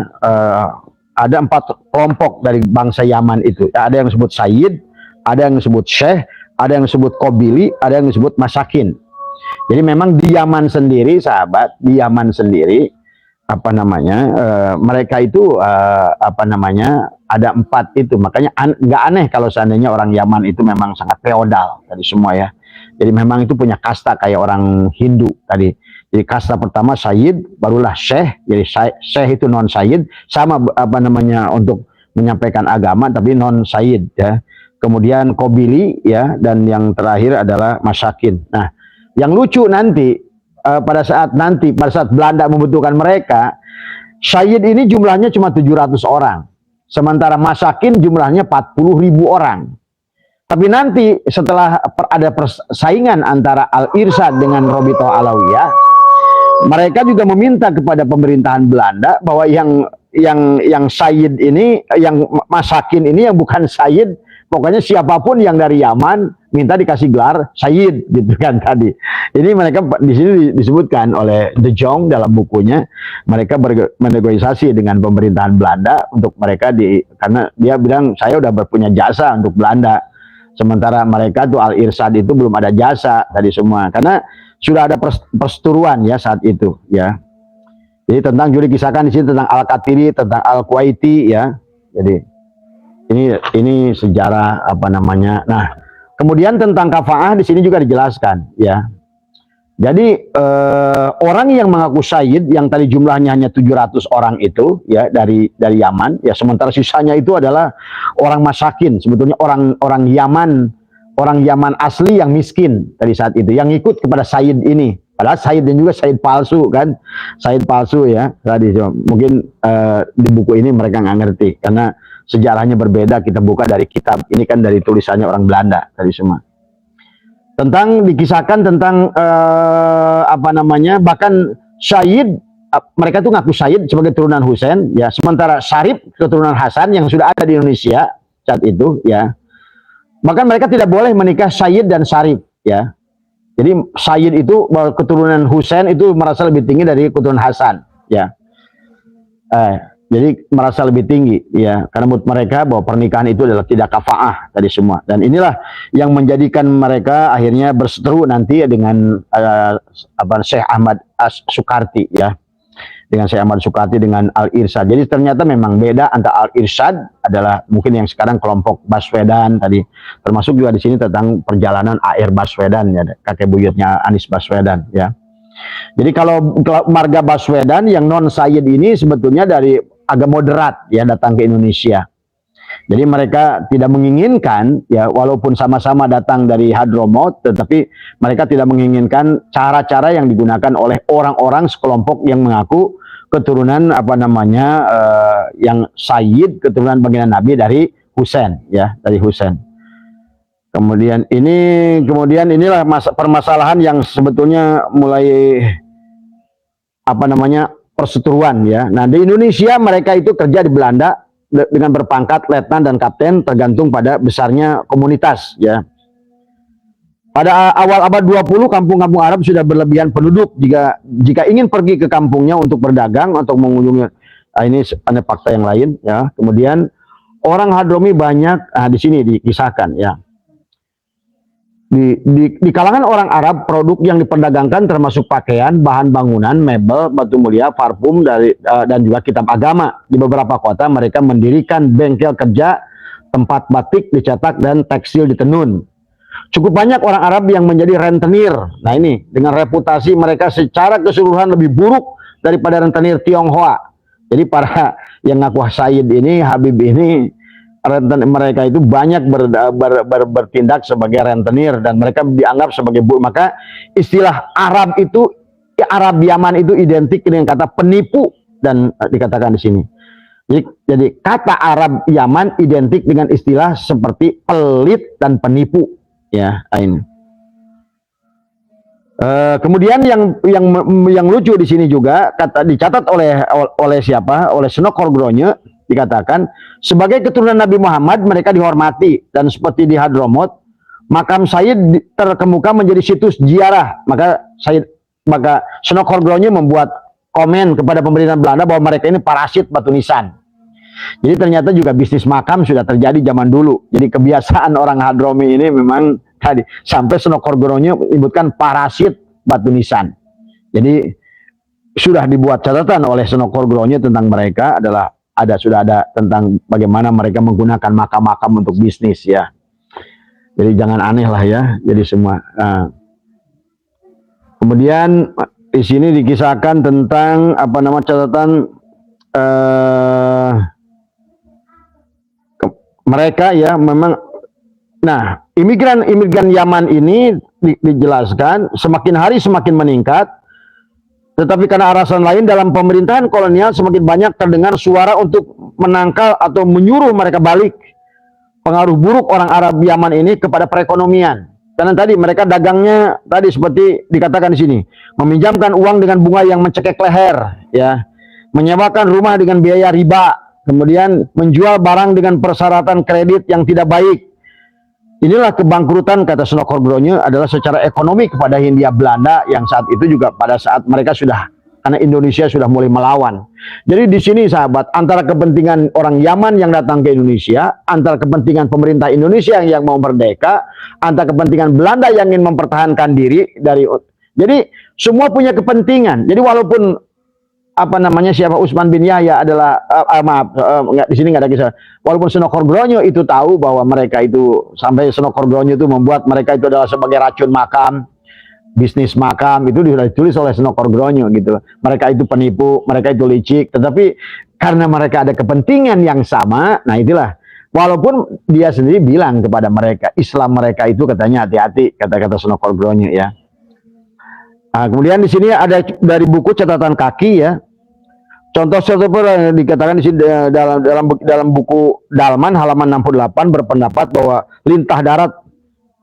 ada 4 kelompok dari bangsa Yaman itu. Ada yang disebut Sayyid, ada yang disebut Syekh, ada yang disebut Qobili, ada yang disebut Masakin. Jadi memang di Yaman sendiri, sahabat, di Yaman sendiri apa namanya, mereka itu apa namanya, ada 4 itu. Makanya nggak aneh kalau seandainya orang Yaman itu memang sangat feodal tadi semua ya. Jadi memang itu punya kasta kayak orang Hindu tadi. Jadi kasta pertama Sayyid, barulah Syekh. Jadi Syekh itu non Sayyid, sama apa namanya untuk menyampaikan agama tapi non Sayyid ya. Kemudian Qobili ya, dan yang terakhir adalah Masakin. Nah, yang lucu nanti pada saat Belanda membutuhkan mereka, Sayyid ini jumlahnya cuma 700 orang. Sementara Masakin jumlahnya 40.000 orang. Tapi nanti setelah ada persaingan antara Al-Irsyad dengan Robitoh Alawiyah, mereka juga meminta kepada pemerintahan Belanda bahwa yang Sayyid ini, yang Masakin ini yang bukan Sayyid, pokoknya siapapun yang dari Yaman minta dikasih gelar Sayyid gitu kan tadi. Ini mereka di sini disebutkan oleh De Jong dalam bukunya, mereka bernegosiasi dengan pemerintahan Belanda untuk mereka karena dia bilang saya udah berpunya jasa untuk Belanda. Sementara mereka tuh Al-Irsyad itu belum ada jasa tadi semua, karena sudah ada perseteruan ya saat itu ya. Jadi tentang juri kisahkan di sini tentang Al-Katiri, tentang Al-Kuwaiti ya. Jadi ini sejarah apa namanya. Nah, kemudian tentang kafaah di sini juga dijelaskan ya. Jadi orang yang mengaku Sayyid yang tadi jumlahnya hanya 700 orang itu ya dari Yaman ya, sementara sisanya itu adalah orang Masakin, sebetulnya orang Yaman asli yang miskin tadi saat itu yang ikut kepada Sayyid ini. Padahal Sayyid dan juga Sayyid palsu kan, Sayyid palsu ya tadi. Mungkin di buku ini mereka nggak ngerti karena sejarahnya berbeda. Kita buka dari kitab ini kan, dari tulisannya orang Belanda tadi semua. Tentang dikisahkan tentang apa namanya, bahkan Sayyid, mereka tuh ngaku Sayyid sebagai turunan Husain ya, sementara Syarif keturunan Hasan yang sudah ada di Indonesia saat itu ya. Bahkan mereka tidak boleh menikah Sayyid dan Syarif ya. Jadi Sayyid itu keturunan Husain itu merasa lebih tinggi dari keturunan Hasan ya. Jadi merasa lebih tinggi ya, karena menurut mereka bahwa pernikahan itu adalah tidak kafaah tadi semua. Dan inilah yang menjadikan mereka akhirnya berseteru nanti dengan Syekh Ahmad Sukarti ya, dengan Syekh Ahmad Sukarti dengan Al-Irsyad. Jadi ternyata memang beda antara Al-Irsyad adalah mungkin yang sekarang kelompok Baswedan tadi, termasuk juga di sini tentang perjalanan A.R. Baswedan ya, kakek buyutnya Anies Baswedan ya. Jadi kalau marga Baswedan yang non Sayyid ini sebetulnya dari agak moderat ya, datang ke Indonesia. Jadi mereka tidak menginginkan ya, walaupun sama-sama datang dari Hadramaut, tetapi mereka tidak menginginkan cara-cara yang digunakan oleh orang-orang sekelompok yang mengaku keturunan apa namanya yang Sayyid, keturunan baginda Nabi dari Husain ya, dari Husain. Kemudian inilah permasalahan yang sebetulnya mulai apa namanya perseteruan ya. Nah, di Indonesia mereka itu kerja di Belanda dengan berpangkat letnan dan kapten, tergantung pada besarnya komunitas ya. Pada awal abad 20 kampung-kampung Arab sudah berlebihan penduduk. Jika ingin pergi ke kampungnya untuk berdagang atau mengunjungi, ini ada fakta yang lain ya. Kemudian orang Hadromi banyak, di sini dikisahkan ya. Di kalangan orang Arab, produk yang diperdagangkan termasuk pakaian, bahan bangunan, mebel, batu mulia, parfum dan juga kitab agama. Di beberapa kota mereka mendirikan bengkel kerja, tempat batik dicetak dan tekstil ditenun. Cukup banyak orang Arab yang menjadi rentenir. Nah ini dengan reputasi mereka secara keseluruhan lebih buruk daripada rentenir Tionghoa. Jadi para yang ngaku Sayyid ini, Habib ini, mereka itu banyak bertindak sebagai rentenir dan mereka dianggap sebagai maka istilah Arab itu, Arab Yaman itu identik dengan kata penipu dan dikatakan di sini. Jadi kata Arab Yaman identik dengan istilah seperti pelit dan penipu, ya ini. Kemudian yang lucu di sini juga dicatat oleh siapa? Oleh Senokor Gronye, dikatakan sebagai keturunan Nabi Muhammad mereka dihormati dan seperti di Hadramut makam Sayyid terkemuka menjadi situs ziarah. Maka Senokor Gronye membuat komen kepada pemerintahan Belanda bahwa mereka ini parasit batu nisan. Jadi ternyata juga bisnis makam sudah terjadi zaman dulu. Jadi kebiasaan orang Hadrami ini memang tadi sampai Senokor Gronye menyebutkan parasit batu nisan. Jadi sudah dibuat catatan oleh Senokor Gronye tentang mereka adalah sudah ada tentang bagaimana mereka menggunakan makam-makam untuk bisnis, ya. Jadi jangan aneh lah ya. Jadi semua. Kemudian di sini dikisahkan tentang catatan mereka ya memang. Nah, imigran Yaman ini dijelaskan semakin hari semakin meningkat, tetapi karena alasan lain dalam pemerintahan kolonial semakin banyak terdengar suara untuk menangkal atau menyuruh mereka balik. Pengaruh buruk orang Arab Yaman ini kepada perekonomian. Karena tadi mereka dagangnya tadi seperti dikatakan di sini, meminjamkan uang dengan bunga yang mencekik leher, ya, menyewakan rumah dengan biaya riba, kemudian menjual barang dengan persyaratan kredit yang tidak baik. Inilah kebangkrutan, kata Senokor Gronye, adalah secara ekonomi kepada Hindia Belanda yang saat itu juga pada saat mereka sudah, karena Indonesia sudah mulai melawan. Jadi di sini sahabat, antara kepentingan orang Yaman yang datang ke Indonesia, antara kepentingan pemerintah Indonesia yang mau merdeka, antara kepentingan Belanda yang ingin mempertahankan diri dari, jadi semua punya kepentingan. Jadi walaupun siapa Utsman bin Yahya adalah di sini nggak ada kisah. Walaupun Senokor Gronye itu tahu bahwa mereka itu, sampai Senokor Gronye itu membuat mereka itu adalah sebagai racun makam, bisnis makam, itu sudah ditulis oleh Senokor Gronye gitu. Mereka itu penipu, mereka itu licik, tetapi karena mereka ada kepentingan yang sama, nah itulah. Walaupun dia sendiri bilang kepada mereka, Islam mereka itu katanya hati-hati, kata-kata Senokor Gronye, ya. Nah, kemudian di sini ada dari buku catatan kaki, ya. Contoh yang dikatakan di sini dalam buku Dalman halaman 68 berpendapat bahwa lintah darat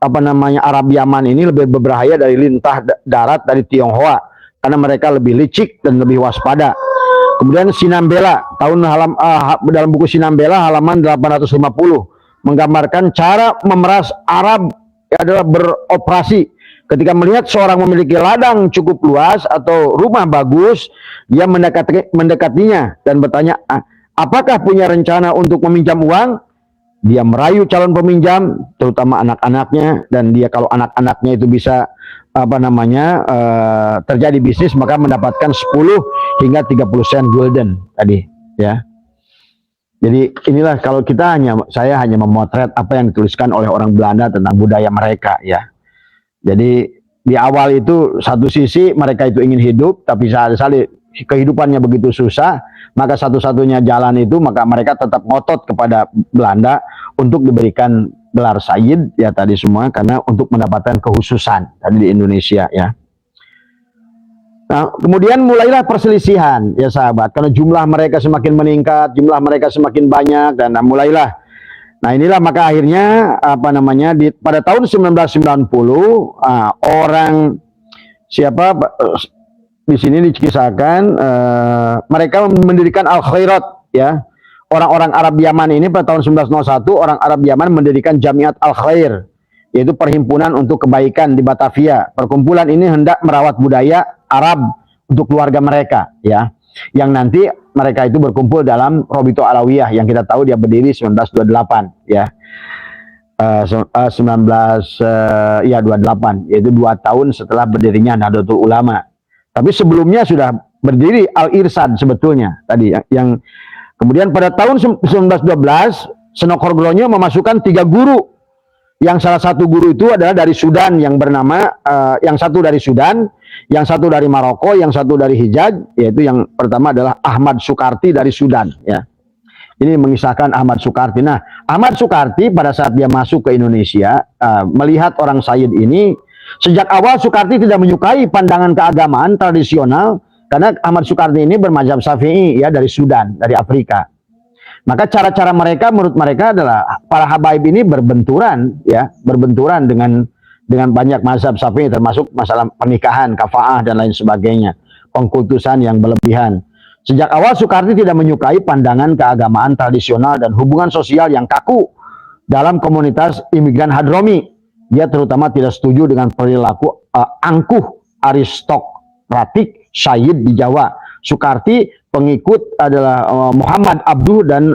Arab Yaman ini lebih berbahaya dari lintah darat dari Tionghoa karena mereka lebih licik dan lebih waspada. Kemudian Sinambela dalam buku Sinambela halaman 850 menggambarkan cara memeras Arab adalah beroperasi. Ketika melihat seorang memiliki ladang cukup luas atau rumah bagus, dia mendekatinya dan bertanya, apakah punya rencana untuk meminjam uang? Dia merayu calon peminjam, terutama anak-anaknya, dan dia kalau anak-anaknya itu bisa terjadi bisnis, maka mendapatkan 10 hingga 30 sen gulden tadi, ya. Jadi inilah kalau saya hanya memotret apa yang dituliskan oleh orang Belanda tentang budaya mereka, ya. Jadi di awal itu satu sisi mereka itu ingin hidup, tapi saat kehidupannya begitu susah, maka satu-satunya jalan itu maka mereka tetap ngotot kepada Belanda untuk diberikan gelar Sayyid, ya tadi semua, karena untuk mendapatkan kehususan tadi di Indonesia, ya. Nah, kemudian mulailah perselisihan, ya sahabat, karena jumlah mereka semakin meningkat, jumlah mereka semakin banyak, dan mulailah. Nah, inilah maka akhirnya pada tahun 1990 orang di sini dikisahkan mereka mendirikan Al-Khairat, ya. Orang-orang Arab Yaman ini pada tahun 1901 orang Arab Yaman mendirikan Jamiat Al-Khair, yaitu perhimpunan untuk kebaikan di Batavia. Perkumpulan ini hendak merawat budaya Arab untuk keluarga mereka, ya. Yang nanti mereka itu berkumpul dalam Robito Alawiyah yang kita tahu dia berdiri 1928, ya. 28, yaitu 2 tahun setelah berdirinya Nahdlatul Ulama. Tapi sebelumnya sudah berdiri Al-Irsyad sebetulnya tadi, yang kemudian pada tahun 1912 Senokor Gronye memasukkan 3 guru. Yang salah satu guru itu adalah dari Sudan yang bernama yang satu dari Sudan, yang satu dari Maroko, yang satu dari Hijaz, yaitu yang pertama adalah Ahmad Sukarti dari Sudan, ya. Ini mengisahkan Ahmad Sukarti. Nah, Ahmad Sukarti pada saat dia masuk ke Indonesia, melihat orang Sayyid ini, sejak awal Sukarti tidak menyukai pandangan keagamaan tradisional, karena Ahmad Sukarti ini bermazhab Syafi'i ya, dari Sudan, dari Afrika. Maka cara-cara mereka menurut mereka adalah para habaib ini berbenturan ya, berbenturan dengan banyak mazhab Syafi'i, termasuk masalah pernikahan, kafaah dan lain sebagainya, pengkultusan yang berlebihan. Sejak awal Sukarti tidak menyukai pandangan keagamaan tradisional dan hubungan sosial yang kaku dalam komunitas imigran Hadromi. Dia terutama tidak setuju dengan perilaku angkuh aristokratik Sayyid di Jawa. Sukarti pengikut adalah Muhammad Abduh dan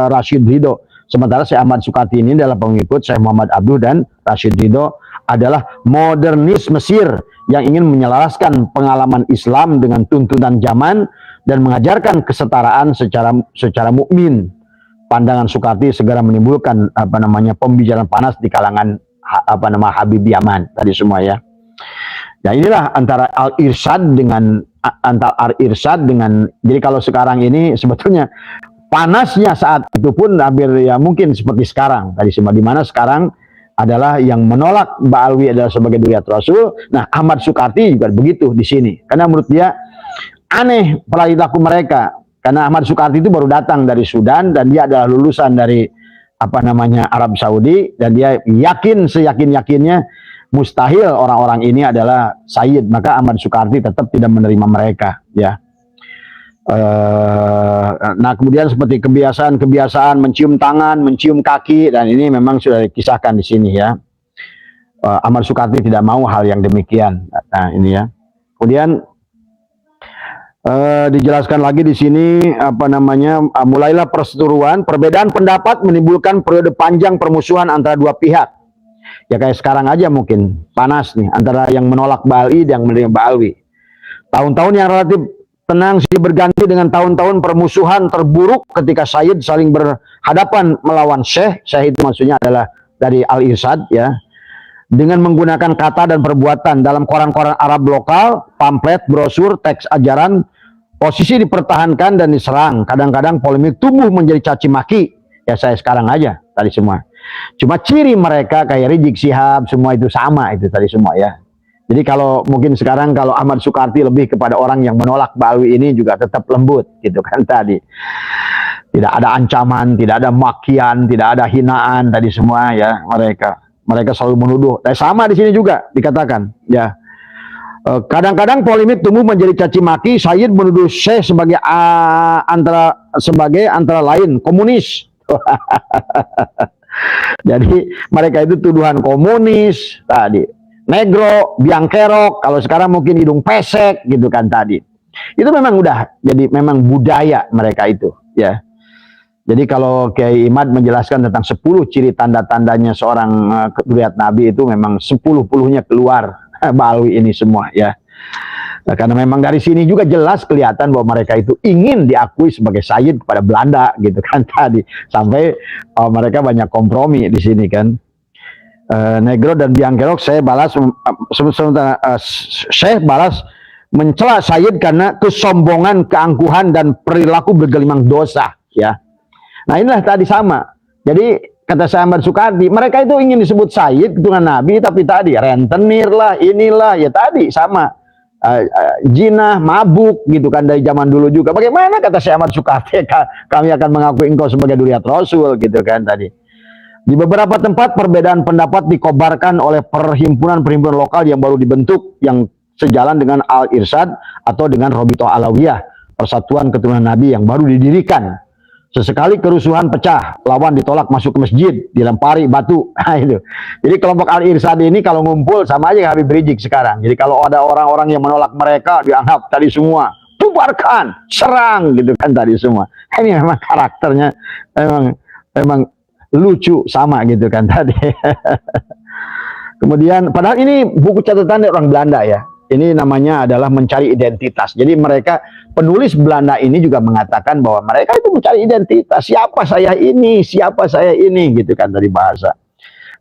Rashid Ridho. Sementara Syekh Ahmad Sukarti ini adalah pengikut Syekh Muhammad Abduh dan Rashid Ridho, adalah modernis Mesir yang ingin menyelaraskan pengalaman Islam dengan tuntunan zaman dan mengajarkan kesetaraan secara mukmin. Pandangan Sukarti segera menimbulkan pembicaraan panas di kalangan Habib Yaman tadi semua ya. Ya inilah antara Al-Irsyad dengan jadi kalau sekarang ini sebetulnya panasnya saat itu pun hampir ya mungkin seperti sekarang tadi semua, di mana sekarang adalah yang menolak Ba'alwi adalah sebagai duriat Rasul. Nah, Ahmad Sukarti juga begitu di sini, karena menurut dia aneh perilaku mereka, karena Ahmad Sukarti itu baru datang dari Sudan dan dia adalah lulusan dari Arab Saudi, dan dia yakin seyakin-yakinnya mustahil orang-orang ini adalah Sayyid. Maka Ahmad Sukarti tetap tidak menerima mereka ya. Nah kemudian seperti kebiasaan mencium tangan, mencium kaki, dan ini memang sudah dikisahkan di sini ya. Ahmad Sukarti tidak mau hal yang demikian. Nah ini ya. Kemudian dijelaskan lagi di sini mulailah perseteruan, perbedaan pendapat menimbulkan periode panjang permusuhan antara dua pihak. Ya kayak sekarang aja mungkin panas nih antara yang menolak Ba'alwi dan yang menerima Ba'alwi. Tahun-tahun yang relatif tenang sih berganti dengan tahun-tahun permusuhan terburuk ketika Sayyid saling berhadapan melawan Syekh. Syekh itu maksudnya adalah dari Al-Irsyad ya. Dengan menggunakan kata dan perbuatan dalam koran-koran Arab lokal, pamflet, brosur, teks ajaran, posisi dipertahankan dan diserang. Kadang-kadang polemik tumbuh menjadi caci maki. Ya saya sekarang aja tadi semua. Cuma ciri mereka kayak Rizik Syihab semua itu sama itu tadi semua ya. Jadi kalau mungkin sekarang kalau Ahmad Sukarti lebih kepada orang yang menolak Ba'alwi ini juga tetap lembut gitu kan tadi. Tidak ada ancaman, tidak ada makian, tidak ada hinaan tadi semua ya mereka selalu menuduh. Dan sama di sini juga dikatakan ya. Kadang-kadang polemik tumbuh menjadi caci maki. Sayyid menuduh Syekh sebagai antara lain komunis. Jadi mereka itu tuduhan komunis tadi, negro, biang kerok, kalau sekarang mungkin hidung pesek gitu kan tadi. Itu memang udah jadi memang budaya mereka itu ya. Jadi kalau Kiai Imad menjelaskan tentang 10 ciri tanda-tandanya seorang duriat Nabi, itu memang 10-10-nya keluar Ba'alwi ini semua ya. Nah, karena memang dari sini juga jelas kelihatan bahwa mereka itu ingin diakui sebagai Sayyid kepada Belanda gitu kan tadi, sampai mereka banyak kompromi di sini kan. Negro dan biang kerok Syekh balas mencela Sayyid karena kesombongan, keangkuhan dan perilaku bergelimang dosa ya. Nah inilah tadi sama. Jadi kata Syekh Ahmad Sukarti, mereka itu ingin disebut Sayyid keturunan Nabi, tapi tadi rentenir lah, inilah ya tadi sama. Jinah, mabuk gitu kan dari zaman dulu juga. Bagaimana kata Syekh Ahmad Sukarti, kami akan mengakui engkau sebagai duriat Rasul gitu kan tadi. Di beberapa tempat perbedaan pendapat dikobarkan oleh perhimpunan-perhimpunan lokal yang baru dibentuk, yang sejalan dengan Al-Irsyad atau dengan Robitoh Alawiyah, persatuan keturunan Nabi yang baru didirikan. Sesekali kerusuhan pecah, lawan ditolak masuk ke masjid, dilempari batu. Nah, itu. Jadi kelompok Al-Irsyad ini kalau ngumpul sama aja Habib Rizik sekarang. Jadi kalau ada orang-orang yang menolak mereka, dianggap tadi semua bubarkan, serang gitu kan tadi semua. Ini memang karakternya memang lucu sama gitu kan tadi. Kemudian padahal ini buku catatan dari orang Belanda ya. Ini namanya adalah mencari identitas. Jadi mereka, penulis Belanda ini juga mengatakan bahwa mereka itu mencari identitas. Siapa saya ini gitu kan dari bahasa.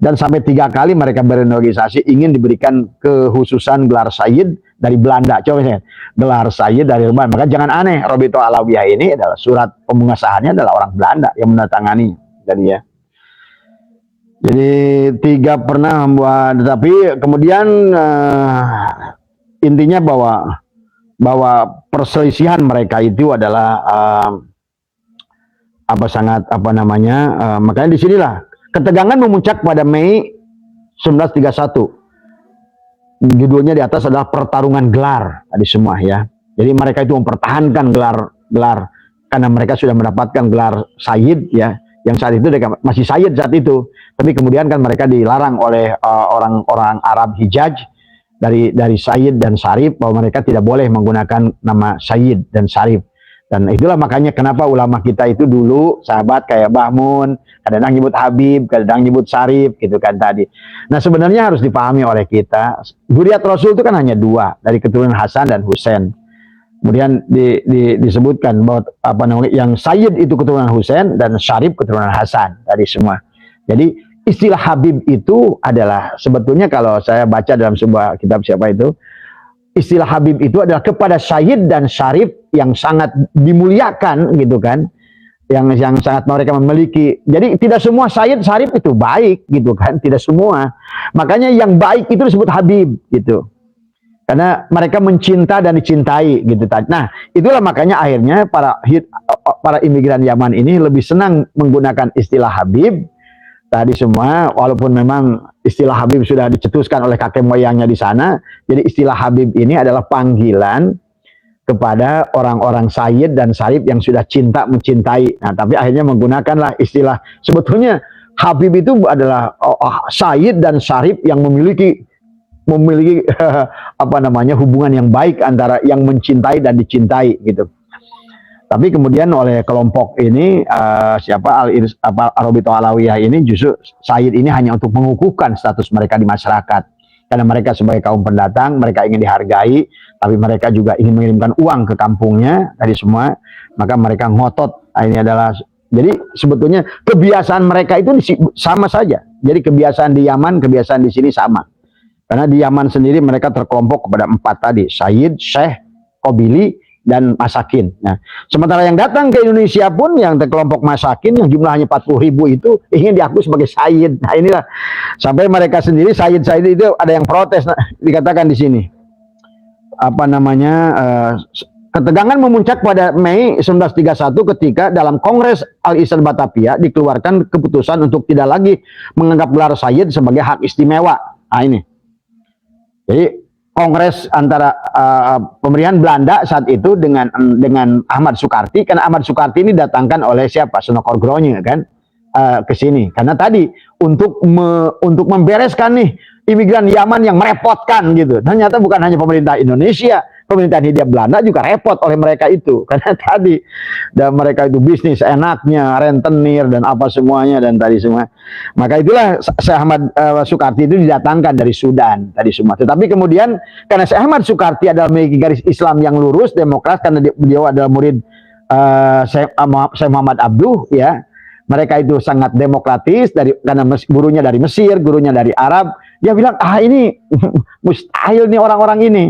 Dan sampai 3 kali mereka bernegosiasi ingin diberikan kekhususan gelar Sayyid dari Belanda. Coba lihat, gelar Sayyid dari Belanda. Maka jangan aneh, Robito Alawiyah ini adalah surat pengesahannya adalah orang Belanda yang menandatangani. Jadi 3 pernah membuat, tetapi kemudian intinya bahwa perselisihan mereka itu adalah makanya disinilah ketegangan memuncak pada Mei 1931. Judulnya di atas adalah pertarungan gelar tadi semua ya. Jadi mereka itu mempertahankan gelar karena mereka sudah mendapatkan gelar Sayyid ya, yang saat itu masih Sayyid saat itu. Tapi kemudian kan mereka dilarang oleh orang-orang Arab Hijaz dari Sayyid dan Syarif bahwa mereka tidak boleh menggunakan nama Sayyid dan Syarif. Dan itulah makanya kenapa ulama kita itu dulu sahabat kayak Bahmun, kadang nyebut Habib, kadang nyebut Syarif gitu kan tadi. Nah sebenarnya harus dipahami oleh kita, Dzurriyyat Rasul itu kan hanya 2 dari keturunan Hasan dan Husain. Kemudian disebutkan bahwa yang Sayyid itu keturunan Husain dan Syarif keturunan Hasan dari semua. Jadi istilah Habib itu adalah sebetulnya kalau saya baca dalam sebuah kitab siapa itu, istilah Habib itu adalah kepada Sayyid dan Syarif yang sangat dimuliakan gitu kan, yang sangat mereka memiliki. Jadi tidak semua Sayyid Syarif itu baik gitu kan, tidak semua. Makanya yang baik itu disebut Habib gitu, karena mereka mencinta dan dicintai gitu. Nah itulah makanya akhirnya para imigran Yaman ini lebih senang menggunakan istilah Habib tadi semua, walaupun memang istilah Habib sudah dicetuskan oleh kakek moyangnya di sana. Jadi istilah Habib ini adalah panggilan kepada orang-orang Sayyid dan Syarif yang sudah mencintai. Nah, tapi akhirnya menggunakanlah istilah, sebetulnya Habib itu adalah Sayyid dan Syarif yang memiliki hubungan yang baik antara yang mencintai dan dicintai gitu. Tapi kemudian oleh kelompok ini Robito Alawiyah ini justru Sayyid ini hanya untuk mengukuhkan status mereka di masyarakat. Karena mereka sebagai kaum pendatang, mereka ingin dihargai, tapi mereka juga ingin mengirimkan uang ke kampungnya tadi semua. Maka mereka ngotot. Ini adalah, jadi sebetulnya kebiasaan mereka itu sama saja. Jadi kebiasaan di Yaman, kebiasaan di sini sama. Karena di Yaman sendiri mereka terkelompok kepada 4 tadi, Sayyid, Syekh, Qabili, dan Masakin. Nah, sementara yang datang ke Indonesia pun yang terkelompok Masakin yang jumlahnya 40.000 itu ingin diakui sebagai Sayyid. Nah inilah sampai mereka sendiri Sayyid itu ada yang protes. Nah, dikatakan di sini ketegangan memuncak pada Mei 1931 ketika dalam Kongres Al-Ihsan Batavia dikeluarkan keputusan untuk tidak lagi menganggap gelar Sayyid sebagai hak istimewa. Nah ini. Jadi Kongres antara pemerintahan Belanda saat itu dengan Ahmad Sukarti, karena Ahmad Sukarti ini datangkan oleh siapa? Senokor Gronye kan ke sini. Karena tadi untuk membereskan nih imigran Yaman yang merepotkan gitu. Ternyata bukan hanya pemerintah Indonesia, pemerintahan Hindia Belanda juga repot oleh mereka itu. Karena tadi dan mereka itu bisnis enaknya, rentenir dan apa semuanya dan tadi semua. Maka itulah Syekh Ahmad Sukarti itu didatangkan dari Sudan tadi semua. Tetapi kemudian karena Syekh Ahmad Sukarti adalah memiliki garis Islam yang lurus, demokrat, karena beliau adalah murid Syekh Muhammad Abduh ya. Mereka itu sangat demokratis karena gurunya dari Mesir, gurunya dari Arab. Dia bilang, ini mustahil nih orang-orang ini.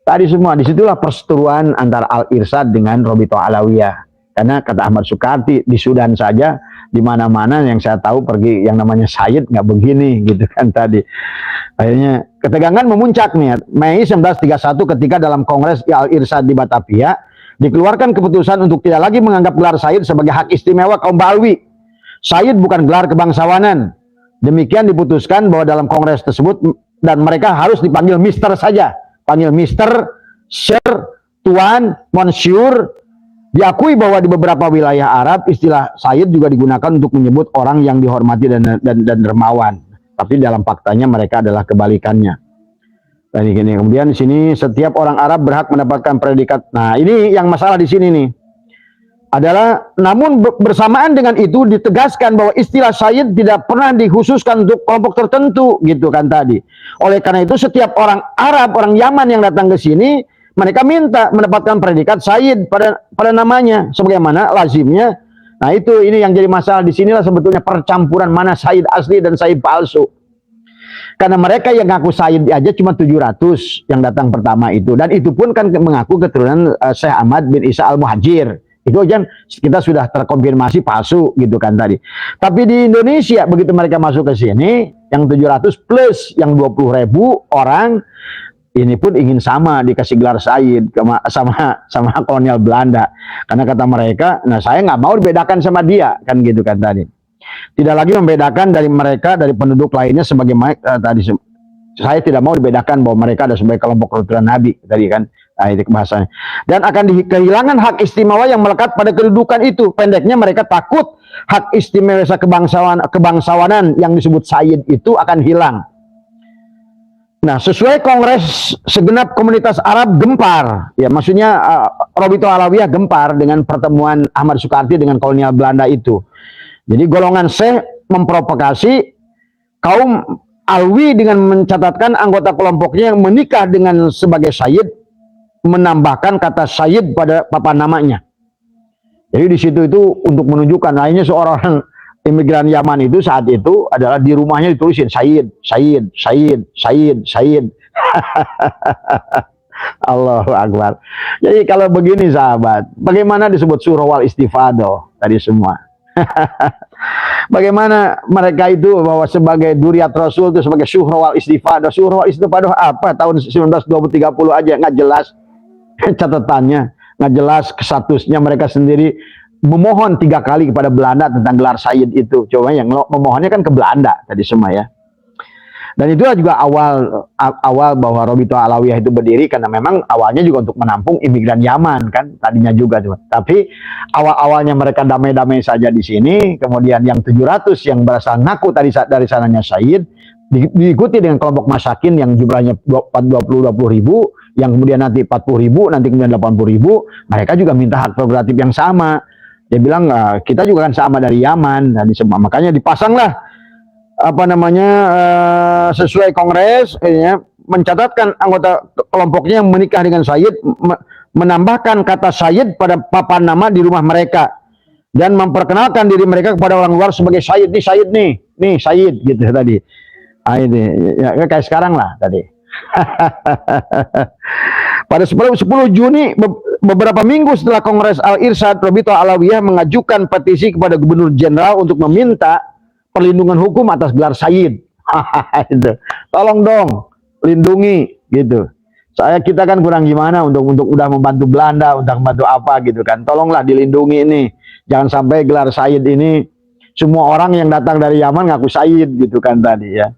Tadi semua, disitulah perseteruan antara Al-Irsyad dengan Robito Alawiyah. Karena kata Ahmad Sukarti, di Sudan saja, di mana-mana yang saya tahu pergi yang namanya Sayyid nggak begini gitu kan tadi. Akhirnya ketegangan memuncak nih. Mei 1931 ketika dalam Kongres Al-Irsyad di Batavia dikeluarkan keputusan untuk tidak lagi menganggap gelar Sayyid sebagai hak istimewa kaum Balwi. Sayyid bukan gelar kebangsawanan. Demikian diputuskan bahwa dalam kongres tersebut dan mereka harus dipanggil Mister saja. Panggil Mister, Sir, Tuan, Monsieur. Diakui bahwa di beberapa wilayah Arab istilah Sayyid juga digunakan untuk menyebut orang yang dihormati dan dermawan. Tapi dalam faktanya mereka adalah kebalikannya. Tadi gini, kemudian di sini setiap orang Arab berhak mendapatkan predikat. Nah, ini yang masalah di sini nih. Adalah namun bersamaan dengan itu ditegaskan bahwa istilah Sayyid tidak pernah dikhususkan untuk kelompok tertentu gitu kan tadi. Oleh karena itu setiap orang Arab, orang Yaman yang datang ke sini, mereka minta mendapatkan predikat Sayyid pada namanya sebagaimana lazimnya Nah itu, ini yang jadi masalah. Disinilah sebetulnya percampuran mana Sayyid asli dan Sayyid palsu. Karena mereka yang ngaku Sayyid aja cuma 700 yang datang pertama itu. Dan itu pun kan mengaku keturunan Syekh Ahmad bin Isa Al-Muhajir. Itu aja kita sudah terkonfirmasi palsu gitu kan tadi. Tapi di Indonesia begitu mereka masuk ke sini, yang 700 plus yang 20.000 orang, ini pun ingin sama dikasih gelar Sayyid sama kolonial Belanda. Karena kata mereka, nah saya nggak mau dibedakan sama dia, kan gitu kan tadi. Tidak lagi membedakan dari mereka, dari penduduk lainnya sebagai tadi. Saya tidak mau dibedakan bahwa mereka ada sebagai kelompok keturunan Nabi tadi kan. Nah, itu bahasanya. Dan akan kehilangan hak istimewa yang melekat pada kedudukan itu. Pendeknya mereka takut hak istimewa kebangsawanan yang disebut Sayyid itu akan hilang. Nah, sesuai kongres segenap komunitas Arab gempar, ya maksudnya Robito Alawiyah gempar dengan pertemuan Ahmad Sukarti dengan kolonial Belanda itu. Jadi golongan Syekh memprovokasi kaum Alwi dengan mencatatkan anggota kelompoknya yang menikah dengan sebagai Sayyid, menambahkan kata Sayyid pada papan namanya. Jadi di situ itu untuk menunjukkan, lainnya seorang imigran Yaman itu saat itu adalah di rumahnya ditulisin Sayyid, Sayyid, Sayyid, Sayyid, Sayyid. Allahu Akbar. Jadi kalau begini sahabat, bagaimana disebut surah wal istifadah tadi semua? Bagaimana mereka itu bahwa sebagai duriat Rasul itu sebagai surah wal istifadah. Surah wal istifadah apa? Tahun 1920-30 aja nggak jelas catatannya, nggak jelas statusnya. Mereka sendiri memohon 3 kali kepada Belanda tentang gelar Sayyid itu. Coba yang memohonnya kan ke Belanda tadi semua ya. Dan itu juga awal bahwa Robito Alawiyah itu berdiri karena memang awalnya juga untuk menampung imigran Yaman kan tadinya juga. Tapi awal-awalnya mereka damai-damai saja di sini. Kemudian yang 700 yang berasal ngaku tadi dari sananya Sayyid diikuti dengan kelompok masakin yang jumlahnya 20 ribu, yang kemudian nanti 40 ribu, nanti kemudian 80 ribu. Mereka juga minta hak prerogatif yang sama. Dia bilang kita juga kan sama dari Yaman, dan makanya dipasanglah apa namanya sesuai kongres ya, mencatatkan anggota kelompoknya yang menikah dengan Sayyid, menambahkan kata Sayyid pada papan nama di rumah mereka dan memperkenalkan diri mereka kepada orang luar sebagai Sayyid nih Sayyid gitu tadi. Ah, ini ya, kayak sekarang lah tadi. Pada 10 Juni, beberapa minggu setelah Kongres Al-Irsyad, Robito Alawiyah mengajukan petisi kepada Gubernur Jenderal untuk meminta perlindungan hukum atas gelar Sayyid. Tolong dong, lindungi gitu. Kita kan kurang gimana untuk udah membantu Belanda, untuk membantu apa gitu kan. Tolonglah dilindungi ini. Jangan sampai gelar Sayyid ini semua orang yang datang dari Yaman ngaku Sayyid gitu kan tadi ya.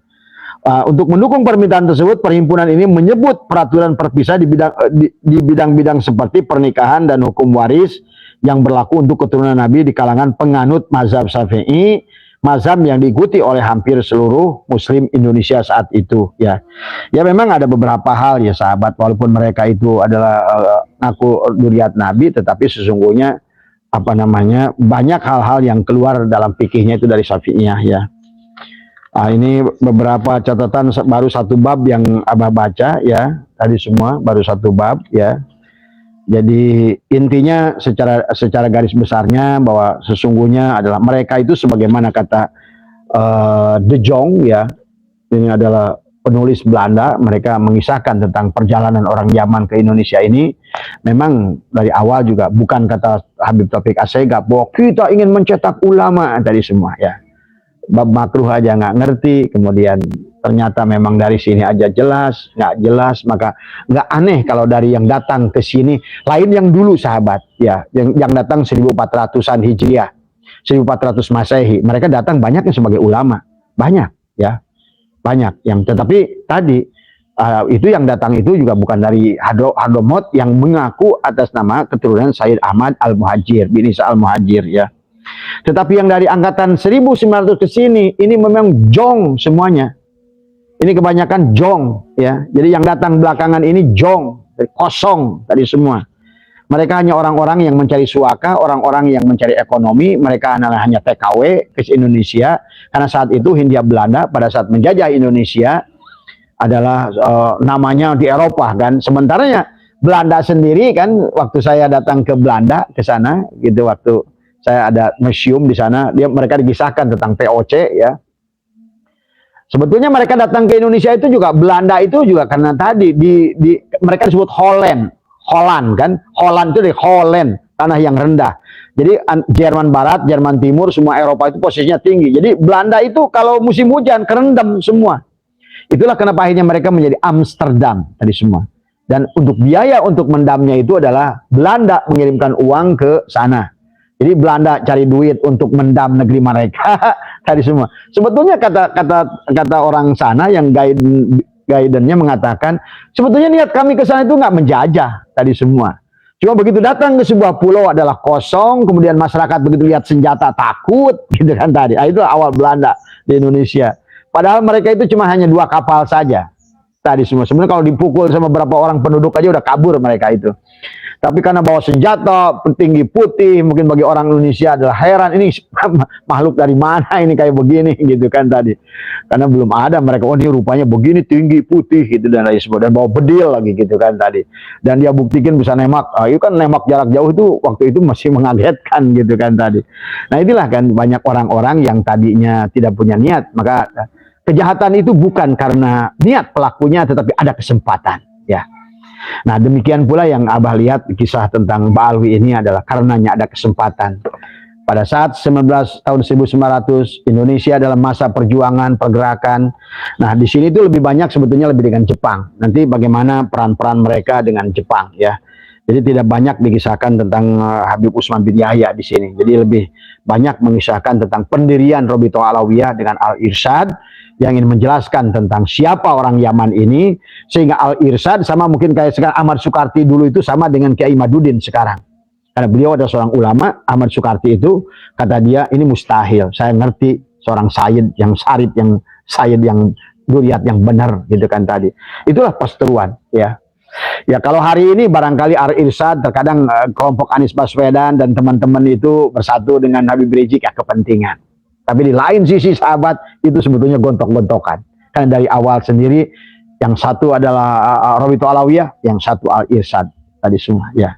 Untuk mendukung permintaan tersebut, perhimpunan ini menyebut peraturan perpisah di bidang-bidang seperti pernikahan dan hukum waris yang berlaku untuk keturunan Nabi di kalangan penganut mazhab Syafi'i, mazhab yang diikuti oleh hampir seluruh Muslim Indonesia saat itu. Ya memang ada beberapa hal ya sahabat, walaupun mereka itu adalah ngaku duriat Nabi, tetapi sesungguhnya apa namanya banyak hal-hal yang keluar dalam fikihnya itu dari Syafi'iyah ya. Ini beberapa catatan, baru 1 bab yang Abah baca ya tadi semua, baru 1 bab ya. Jadi intinya secara garis besarnya bahwa sesungguhnya adalah mereka itu sebagaimana kata De Jong ya, ini adalah penulis Belanda, mereka mengisahkan tentang perjalanan orang Yaman ke Indonesia ini. Memang dari awal juga bukan kata Habib Taufik Assegaf bahwa kita ingin mencetak ulama tadi semua ya. Bab makruh aja nggak ngerti, kemudian ternyata memang dari sini aja jelas, nggak jelas, maka nggak aneh kalau dari yang datang ke sini, lain yang dulu sahabat ya, yang datang 1400-an Hijriah, 1400 Masehi, mereka datang banyaknya sebagai ulama, banyak ya, banyak yang, tetapi tadi itu yang datang itu juga bukan dari Hadramaut yang mengaku atas nama keturunan Sayyid Ahmad Al-Muhajir bin Isa Al-Muhajir ya. Tetapi yang dari angkatan 1900 ke sini, ini memang jong semuanya. Ini kebanyakan jong ya. Jadi yang datang belakangan ini jong, kosong tadi semua. Mereka hanya orang-orang yang mencari suaka, orang-orang yang mencari ekonomi. Mereka hanya TKW ke Indonesia. Karena saat itu Hindia Belanda pada saat menjajah Indonesia adalah namanya di Eropa kan. Sementaranya Belanda sendiri kan, waktu saya datang ke Belanda ke sana gitu, waktu Saya ada museum di sana, mereka dikisahkan tentang VOC ya. Sebetulnya mereka datang ke Indonesia itu juga, Belanda itu juga karena tadi mereka disebut Holland kan, Holland itu dari Holland, tanah yang rendah. Jadi Jerman Barat, Jerman Timur, semua Eropa itu posisinya tinggi. Jadi Belanda itu kalau musim hujan kerendam semua. Itulah kenapa akhirnya mereka menjadi Amsterdam tadi semua. Dan untuk biaya untuk mendamnya itu adalah Belanda mengirimkan uang ke sana. Jadi Belanda cari duit untuk mendam negeri mereka tadi semua. Sebetulnya kata orang sana yang guidance-nya mengatakan, sebetulnya niat kami ke sana itu nggak menjajah tadi semua. Cuma begitu datang ke sebuah pulau adalah kosong, kemudian masyarakat begitu lihat senjata takut, gitu kan tadi. Nah, itu awal Belanda di Indonesia. Padahal mereka itu cuma hanya 2 kapal saja tadi semua. Sebenarnya kalau dipukul sama beberapa orang penduduk aja udah kabur mereka itu. Tapi karena bawa senjata, tinggi putih, mungkin bagi orang Indonesia adalah heran, ini makhluk dari mana ini kayak begini gitu kan tadi. Karena belum ada mereka, oh ini rupanya begini tinggi putih gitu dan lain sebagainya, dan bawa bedil lagi gitu kan tadi. Dan dia buktikan bisa nembak, itu kan nembak jarak jauh itu waktu itu masih mengagetkan gitu kan tadi. Nah inilah kan banyak orang-orang yang tadinya tidak punya niat, maka kejahatan itu bukan karena niat pelakunya tetapi ada kesempatan ya. Nah demikian pula yang Abah lihat kisah tentang Mbak Alwi ini adalah karenanya ada kesempatan. Pada saat tahun 1900 Indonesia dalam masa perjuangan, pergerakan. Nah di sini itu lebih banyak sebetulnya lebih dengan Jepang. Nanti bagaimana peran-peran mereka dengan Jepang ya. Jadi tidak banyak dikisahkan tentang Habib Utsman bin Yahya di sini. Jadi lebih banyak mengisahkan tentang pendirian Robitoh Alawiyah dengan Al-Irsyad yang ingin menjelaskan tentang siapa orang Yaman ini, sehingga Al-Irsyad sama mungkin kayak sekarang Ahmad Sukarti dulu itu sama dengan Kiai Imaduddin sekarang. Karena beliau adalah seorang ulama, Ahmad Sukarti itu kata dia ini mustahil. Saya ngerti seorang sayyid yang syarif, yang sayyid yang duriat yang benar gitu kan tadi. Itulah perseteruan ya. Ya kalau hari ini barangkali Al-Irsyad terkadang kelompok Anies Baswedan dan teman-teman itu bersatu dengan Habib Rizik ya kepentingan. Tapi di lain sisi sahabat itu sebetulnya gontok-gontokan. Karena dari awal sendiri yang satu adalah Robitoh Alawiyah, yang satu Al-Irsyad tadi semua ya.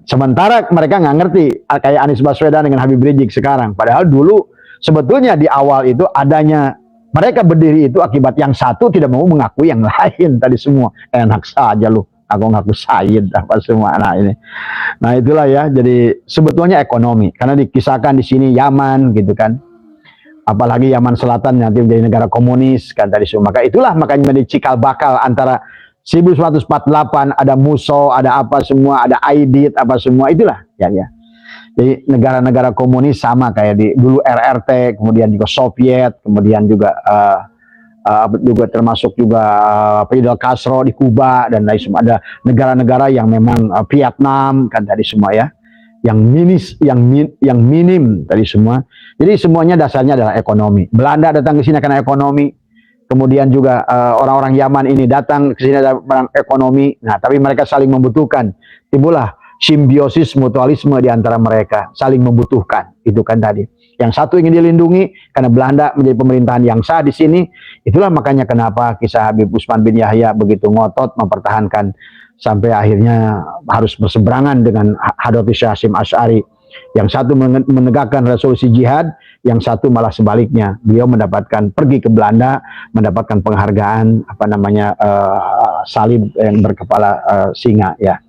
Sementara mereka nggak ngerti kayak Anies Baswedan dengan Habib Rizik sekarang. Padahal dulu sebetulnya di awal itu adanya mereka berdiri itu akibat yang satu tidak mau mengakui yang lain tadi semua. Enak saja lu, aku ngaku sayyid apa semua. Nah ini, nah itulah ya. Jadi sebetulnya ekonomi karena dikisahkan di sini Yaman gitu kan. Apalagi Yaman Selatan nanti menjadi negara komunis kan tadi semua. Maka itulah makanya menjadi cikal bakal antara 1948 ada Musso, ada apa semua, ada Aidit apa semua itulah ya ya. Jadi negara-negara komunis sama kayak di dulu RRT, kemudian juga Soviet, kemudian juga termasuk juga Fidel Castro di Kuba dan lain semua. Ada negara-negara yang memang Vietnam kan tadi semua ya. Yang minim tadi semua. Jadi semuanya dasarnya adalah ekonomi. Belanda datang ke sini karena ekonomi. Kemudian juga orang-orang Yaman ini datang ke sini karena ekonomi. Nah, tapi mereka saling membutuhkan. Timbullah simbiosis mutualisme di antara mereka, saling membutuhkan. Itu kan tadi. Yang satu ingin dilindungi karena Belanda menjadi pemerintahan yang sah di sini. Itulah makanya kenapa kisah Habib Utsman bin Yahya begitu ngotot mempertahankan sampai akhirnya harus berseberangan dengan Hadratus Syekh Hasyim Asy'ari. Yang satu menegakkan resolusi jihad, yang satu malah sebaliknya. Beliau mendapatkan pergi ke Belanda, mendapatkan penghargaan apa namanya salib yang berkepala singa ya.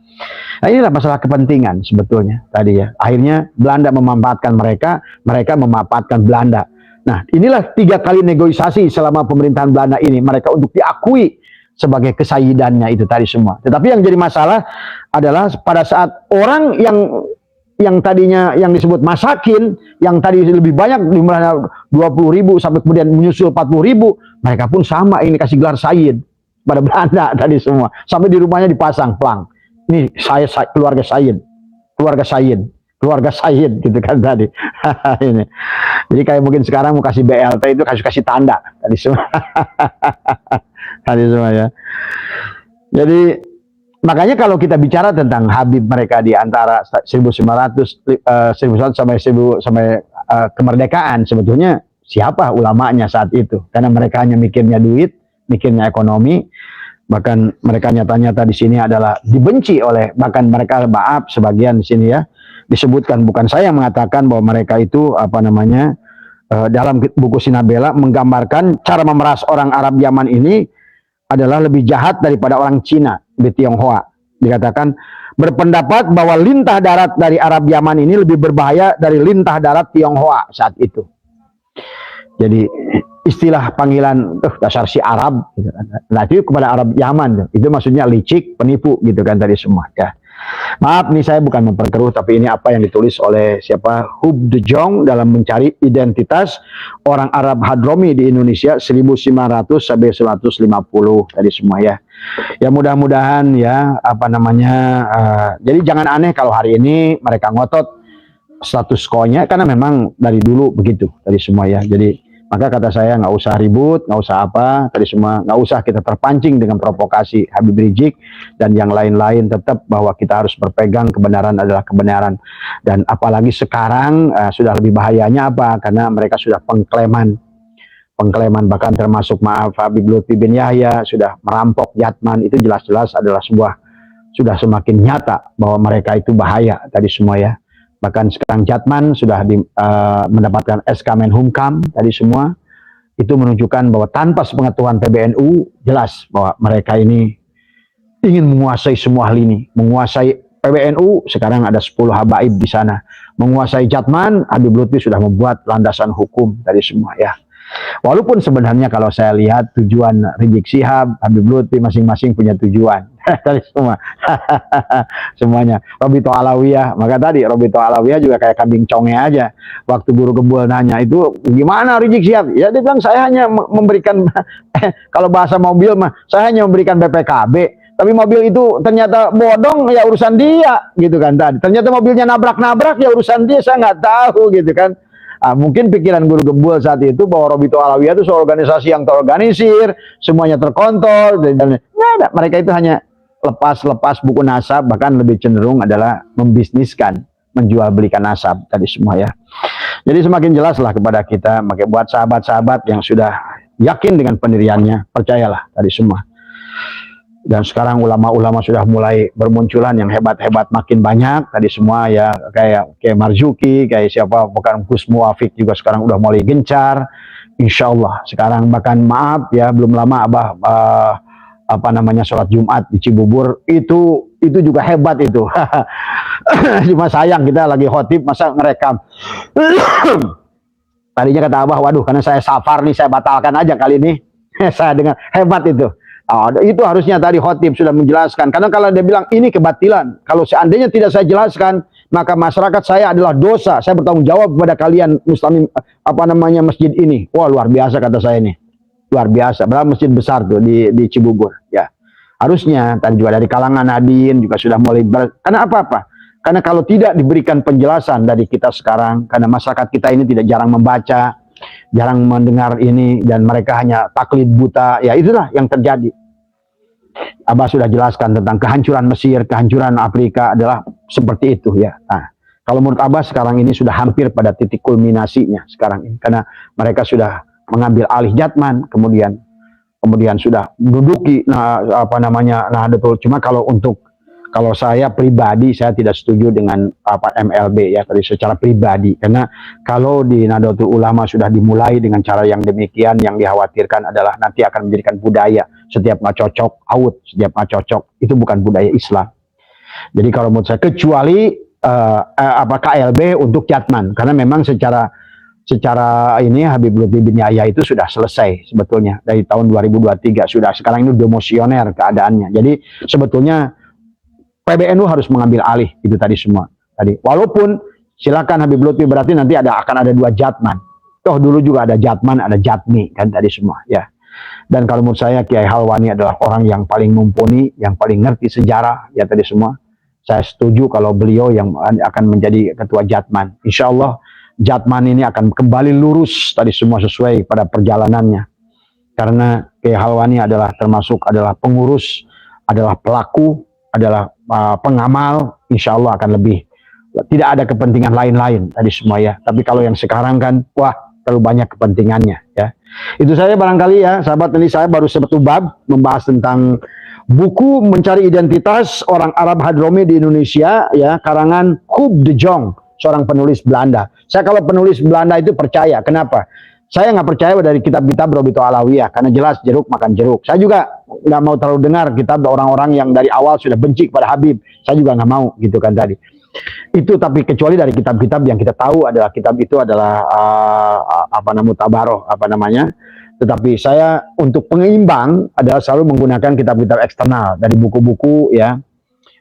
Nah inilah masalah kepentingan sebetulnya tadi ya. Akhirnya Belanda memanfaatkan mereka, mereka memanfaatkan Belanda. Nah inilah 3 kali negosiasi selama pemerintahan Belanda ini mereka untuk diakui sebagai kesayidannya itu tadi semua. Tetapi yang jadi masalah adalah pada saat orang yang tadinya yang disebut masakin, yang tadi lebih banyak jumlahnya 20.000 sampai kemudian menyusul 40.000, mereka pun sama ini kasih gelar sayyid pada Belanda tadi semua. Sampai di rumahnya dipasang plang. Ini saya keluarga sayyid, keluarga sayyid, keluarga sayyid gitu kan tadi. Ini. Jadi kayak mungkin sekarang mau kasih BLT itu kasih tanda tadi semua. Tadi semua ya. Jadi makanya kalau kita bicara tentang Habib mereka di antara 1900 sampai kemerdekaan, sebetulnya siapa ulamanya saat itu? Karena mereka hanya mikirnya duit, mikirnya ekonomi. Bahkan mereka nyata-nyata di sini adalah dibenci oleh bahkan mereka maaf sebagian di sini ya. disebutkan, bukan saya yang mengatakan bahwa mereka itu apa namanya dalam buku Sinabela menggambarkan cara memeras orang Arab Yaman ini adalah lebih jahat daripada orang Cina di Tionghoa. Dikatakan berpendapat bahwa lintah darat dari Arab Yaman ini lebih berbahaya dari lintah darat Tionghoa saat itu. Jadi istilah panggilan dasar si Arab gitu kan. Nah, itu kepada Arab Yaman itu maksudnya licik, penipu gitu kan tadi semua ya. Maaf nih saya bukan memperkeruh, tapi ini apa yang ditulis oleh siapa Hub de Jong dalam mencari identitas orang Arab Hadromi di Indonesia 1900 sampai 150 tadi semua ya. Ya mudah-mudahan ya apa namanya jadi jangan aneh kalau hari ini mereka ngotot status quo-nya karena memang dari dulu begitu tadi semua ya. Jadi maka kata saya nggak usah ribut, nggak usah apa, tadi semua nggak usah kita terpancing dengan provokasi Habib Rizik dan yang lain-lain, tetap bahwa kita harus berpegang kebenaran adalah kebenaran. Dan apalagi sekarang sudah lebih bahayanya apa? Karena mereka sudah pengklaiman bahkan termasuk maaf Habib Lutfi bin Yahya sudah merampok Jatman, itu jelas-jelas adalah sebuah sudah semakin nyata bahwa mereka itu bahaya tadi semua ya. Bahkan sekarang Jatman sudah mendapatkan SK Menhumkam tadi semua, itu menunjukkan bahwa tanpa sepengetahuan PBNU jelas bahwa mereka ini ingin menguasai semua lini, menguasai PBNU. Sekarang ada 10 habaib di sana, menguasai Jatman. Habib Lutfi sudah membuat landasan hukum tadi semua ya. Walaupun sebenarnya kalau saya lihat tujuan Rizik Syihab, Habib Lutfi masing-masing punya tujuan tadi semua semuanya. Robito Alawiyah, maka tadi Robito Alawiyah juga kayak kambing conge aja. Waktu Guru Gembul nanya itu gimana Rizik Syihab, ya dia bilang saya hanya memberikan kalau bahasa mobil mah saya hanya memberikan BPKB, tapi mobil itu ternyata bodong ya urusan dia gitu kan. Tadi ternyata mobilnya nabrak-nabrak ya urusan dia, saya nggak tahu gitu kan. Mungkin pikiran Guru Gembul saat itu bahwa Robito Alawiyah itu organisasi yang terorganisir, semuanya terkontrol, dan mereka itu hanya lepas buku nasab, bahkan lebih cenderung adalah membisniskan, menjual belikan nasab tadi semua ya. Jadi semakin jelaslah kepada kita, makanya buat sahabat-sahabat yang sudah yakin dengan pendiriannya, percayalah tadi semua. Dan sekarang ulama-ulama sudah mulai bermunculan yang hebat-hebat makin banyak tadi semua ya, kayak Marzuki, kayak siapa bukan Gus Muwafiq juga sekarang udah mulai gencar. Insya Allah sekarang bahkan maaf ya belum lama Abah apa namanya sholat Jumat di Cibubur itu juga hebat itu. Cuma sayang kita lagi khotib masa ngerekam. Tadinya kata Abah, waduh karena saya safar nih saya batalkan aja kali ini. Saya dengar hebat itu. Itu harusnya tadi khotib sudah menjelaskan, karena kalau dia bilang ini kebatilan, kalau seandainya tidak saya jelaskan maka masyarakat saya adalah dosa, saya bertanggung jawab kepada kalian muslimin apa namanya masjid ini. Wah luar biasa kata saya ini, luar biasa. Berapa masjid besar tuh di Cibubur ya. Harusnya tadi juga dari kalangan Nadien juga sudah mulai karena apa? Karena kalau tidak diberikan penjelasan dari kita sekarang, karena masyarakat kita ini tidak jarang membaca, jarang mendengar ini, dan mereka hanya taklid buta, ya itulah yang terjadi. Abah sudah jelaskan tentang kehancuran Mesir, kehancuran Afrika adalah seperti itu ya. Nah, kalau menurut Abah sekarang ini sudah hampir pada titik kulminasinya sekarang ini, karena mereka sudah mengambil alih Jatman, kemudian sudah menduduki Nahdlatul. Cuma kalau saya pribadi saya tidak setuju dengan MLB ya tadi secara pribadi, karena kalau di Nahdlatul Ulama sudah dimulai dengan cara yang demikian, yang dikhawatirkan adalah nanti akan menjadikan budaya setiap nggak cocok out, setiap nggak cocok, itu bukan budaya Islam. Jadi kalau menurut saya kecuali KLB untuk Jatman, karena memang secara ini Habib Lutfi bin Yahya itu sudah selesai sebetulnya dari tahun 2023 sudah, sekarang ini demosioner keadaannya. Jadi sebetulnya PBNU harus mengambil alih itu tadi semua. Tadi walaupun silakan Habib Lutfi, berarti nanti akan ada 2 Jatman. Toh dulu juga ada Jatman, ada Jatmi kan tadi semua ya. Dan kalau menurut saya Kiai Halwani adalah orang yang paling mumpuni, yang paling ngerti sejarah ya tadi semua. Saya setuju kalau beliau yang akan menjadi ketua Jatman. Insya Allah Jatman ini akan kembali lurus tadi semua sesuai pada perjalanannya. Karena Kiai Halwani adalah termasuk adalah pengurus, adalah pelaku, adalah pengamal, insya Allah akan lebih tidak ada kepentingan lain-lain tadi semua ya. Tapi kalau yang sekarang kan wah terlalu banyak kepentingannya ya. Itu saja barangkali ya sahabat, ini saya baru satu bab membahas tentang Buku Mencari Identitas Orang Arab Hadromi di Indonesia, ya, karangan Huub de Jong, seorang penulis Belanda. Saya kalau penulis Belanda itu percaya. Kenapa? Saya nggak percaya dari kitab-kitab Robito Alawiyah, karena jelas jeruk makan jeruk. Saya juga nggak mau terlalu dengar kitab orang-orang yang dari awal sudah benci kepada Habib. Saya juga nggak mau, gitu kan tadi. Itu tapi kecuali dari kitab-kitab yang kita tahu adalah kitab itu adalah mutabaroh, tetapi saya untuk penyeimbang adalah selalu menggunakan kitab-kitab eksternal dari buku-buku, ya,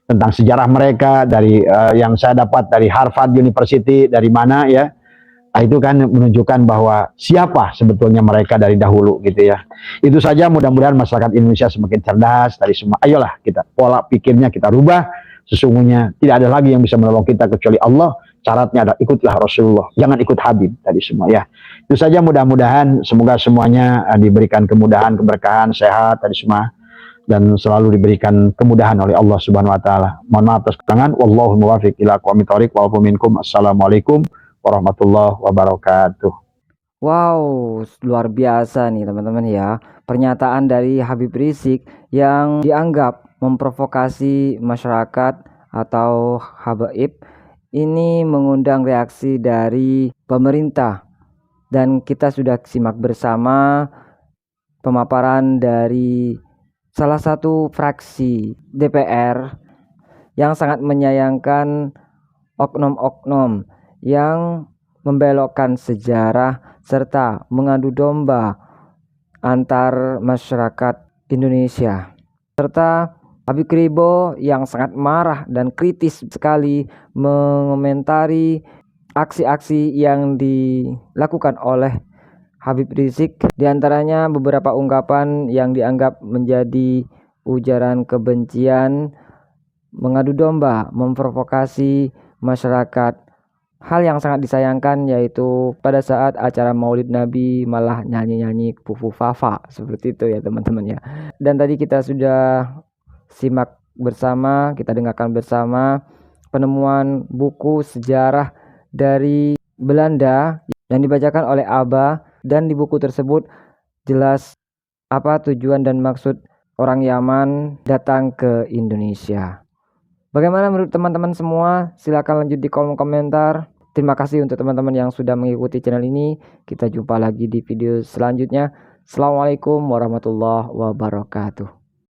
tentang sejarah mereka, dari yang saya dapat dari Harvard University, dari mana, ya. Nah, itu kan menunjukkan bahwa siapa sebetulnya mereka dari dahulu, gitu ya. Itu saja, mudah-mudahan masyarakat Indonesia semakin cerdas dari semua. Ayolah kita pola pikirnya kita rubah. Sesungguhnya tidak ada lagi yang bisa menolong kita kecuali Allah. Syaratnya adalah ikutlah Rasulullah, jangan ikut Habib tadi semua, ya. Itu saja, mudah-mudahan semoga semuanya diberikan kemudahan, keberkahan, sehat tadi semua, dan selalu diberikan kemudahan oleh Allah Subhanahu wa taala. Mohon maaf atas kekurangan. Wallahul muwaffiq ila aqwamit thoriq. Wa'alaikum minkum. Assalamualaikum warahmatullahi wabarakatuh. Wow, luar biasa nih teman-teman ya. Pernyataan dari Habib Rizik yang dianggap memprovokasi masyarakat atau habaib ini mengundang reaksi dari pemerintah. Dan kita sudah simak bersama pemaparan dari salah satu fraksi DPR yang sangat menyayangkan oknum-oknum yang membelokkan sejarah serta mengadu domba antar masyarakat Indonesia. Serta Habib Kribo yang sangat marah dan kritis sekali mengomentari aksi-aksi yang dilakukan oleh Habib Rizik, diantaranya beberapa ungkapan yang dianggap menjadi ujaran kebencian, mengadu domba, memprovokasi masyarakat. Hal yang sangat disayangkan yaitu pada saat acara Maulid Nabi malah nyanyi-nyanyi Fufu Fafa, seperti itu ya teman-teman ya. Dan tadi kita sudah simak bersama, kita dengarkan bersama penemuan buku sejarah dari Belanda yang dibacakan oleh Aba, dan di buku tersebut jelas apa tujuan dan maksud orang Yaman datang ke Indonesia. Bagaimana menurut teman-teman semua? Silakan lanjut di kolom komentar. Terima kasih untuk teman-teman yang sudah mengikuti channel ini. Kita jumpa lagi di video selanjutnya. Assalamualaikum warahmatullahi wabarakatuh.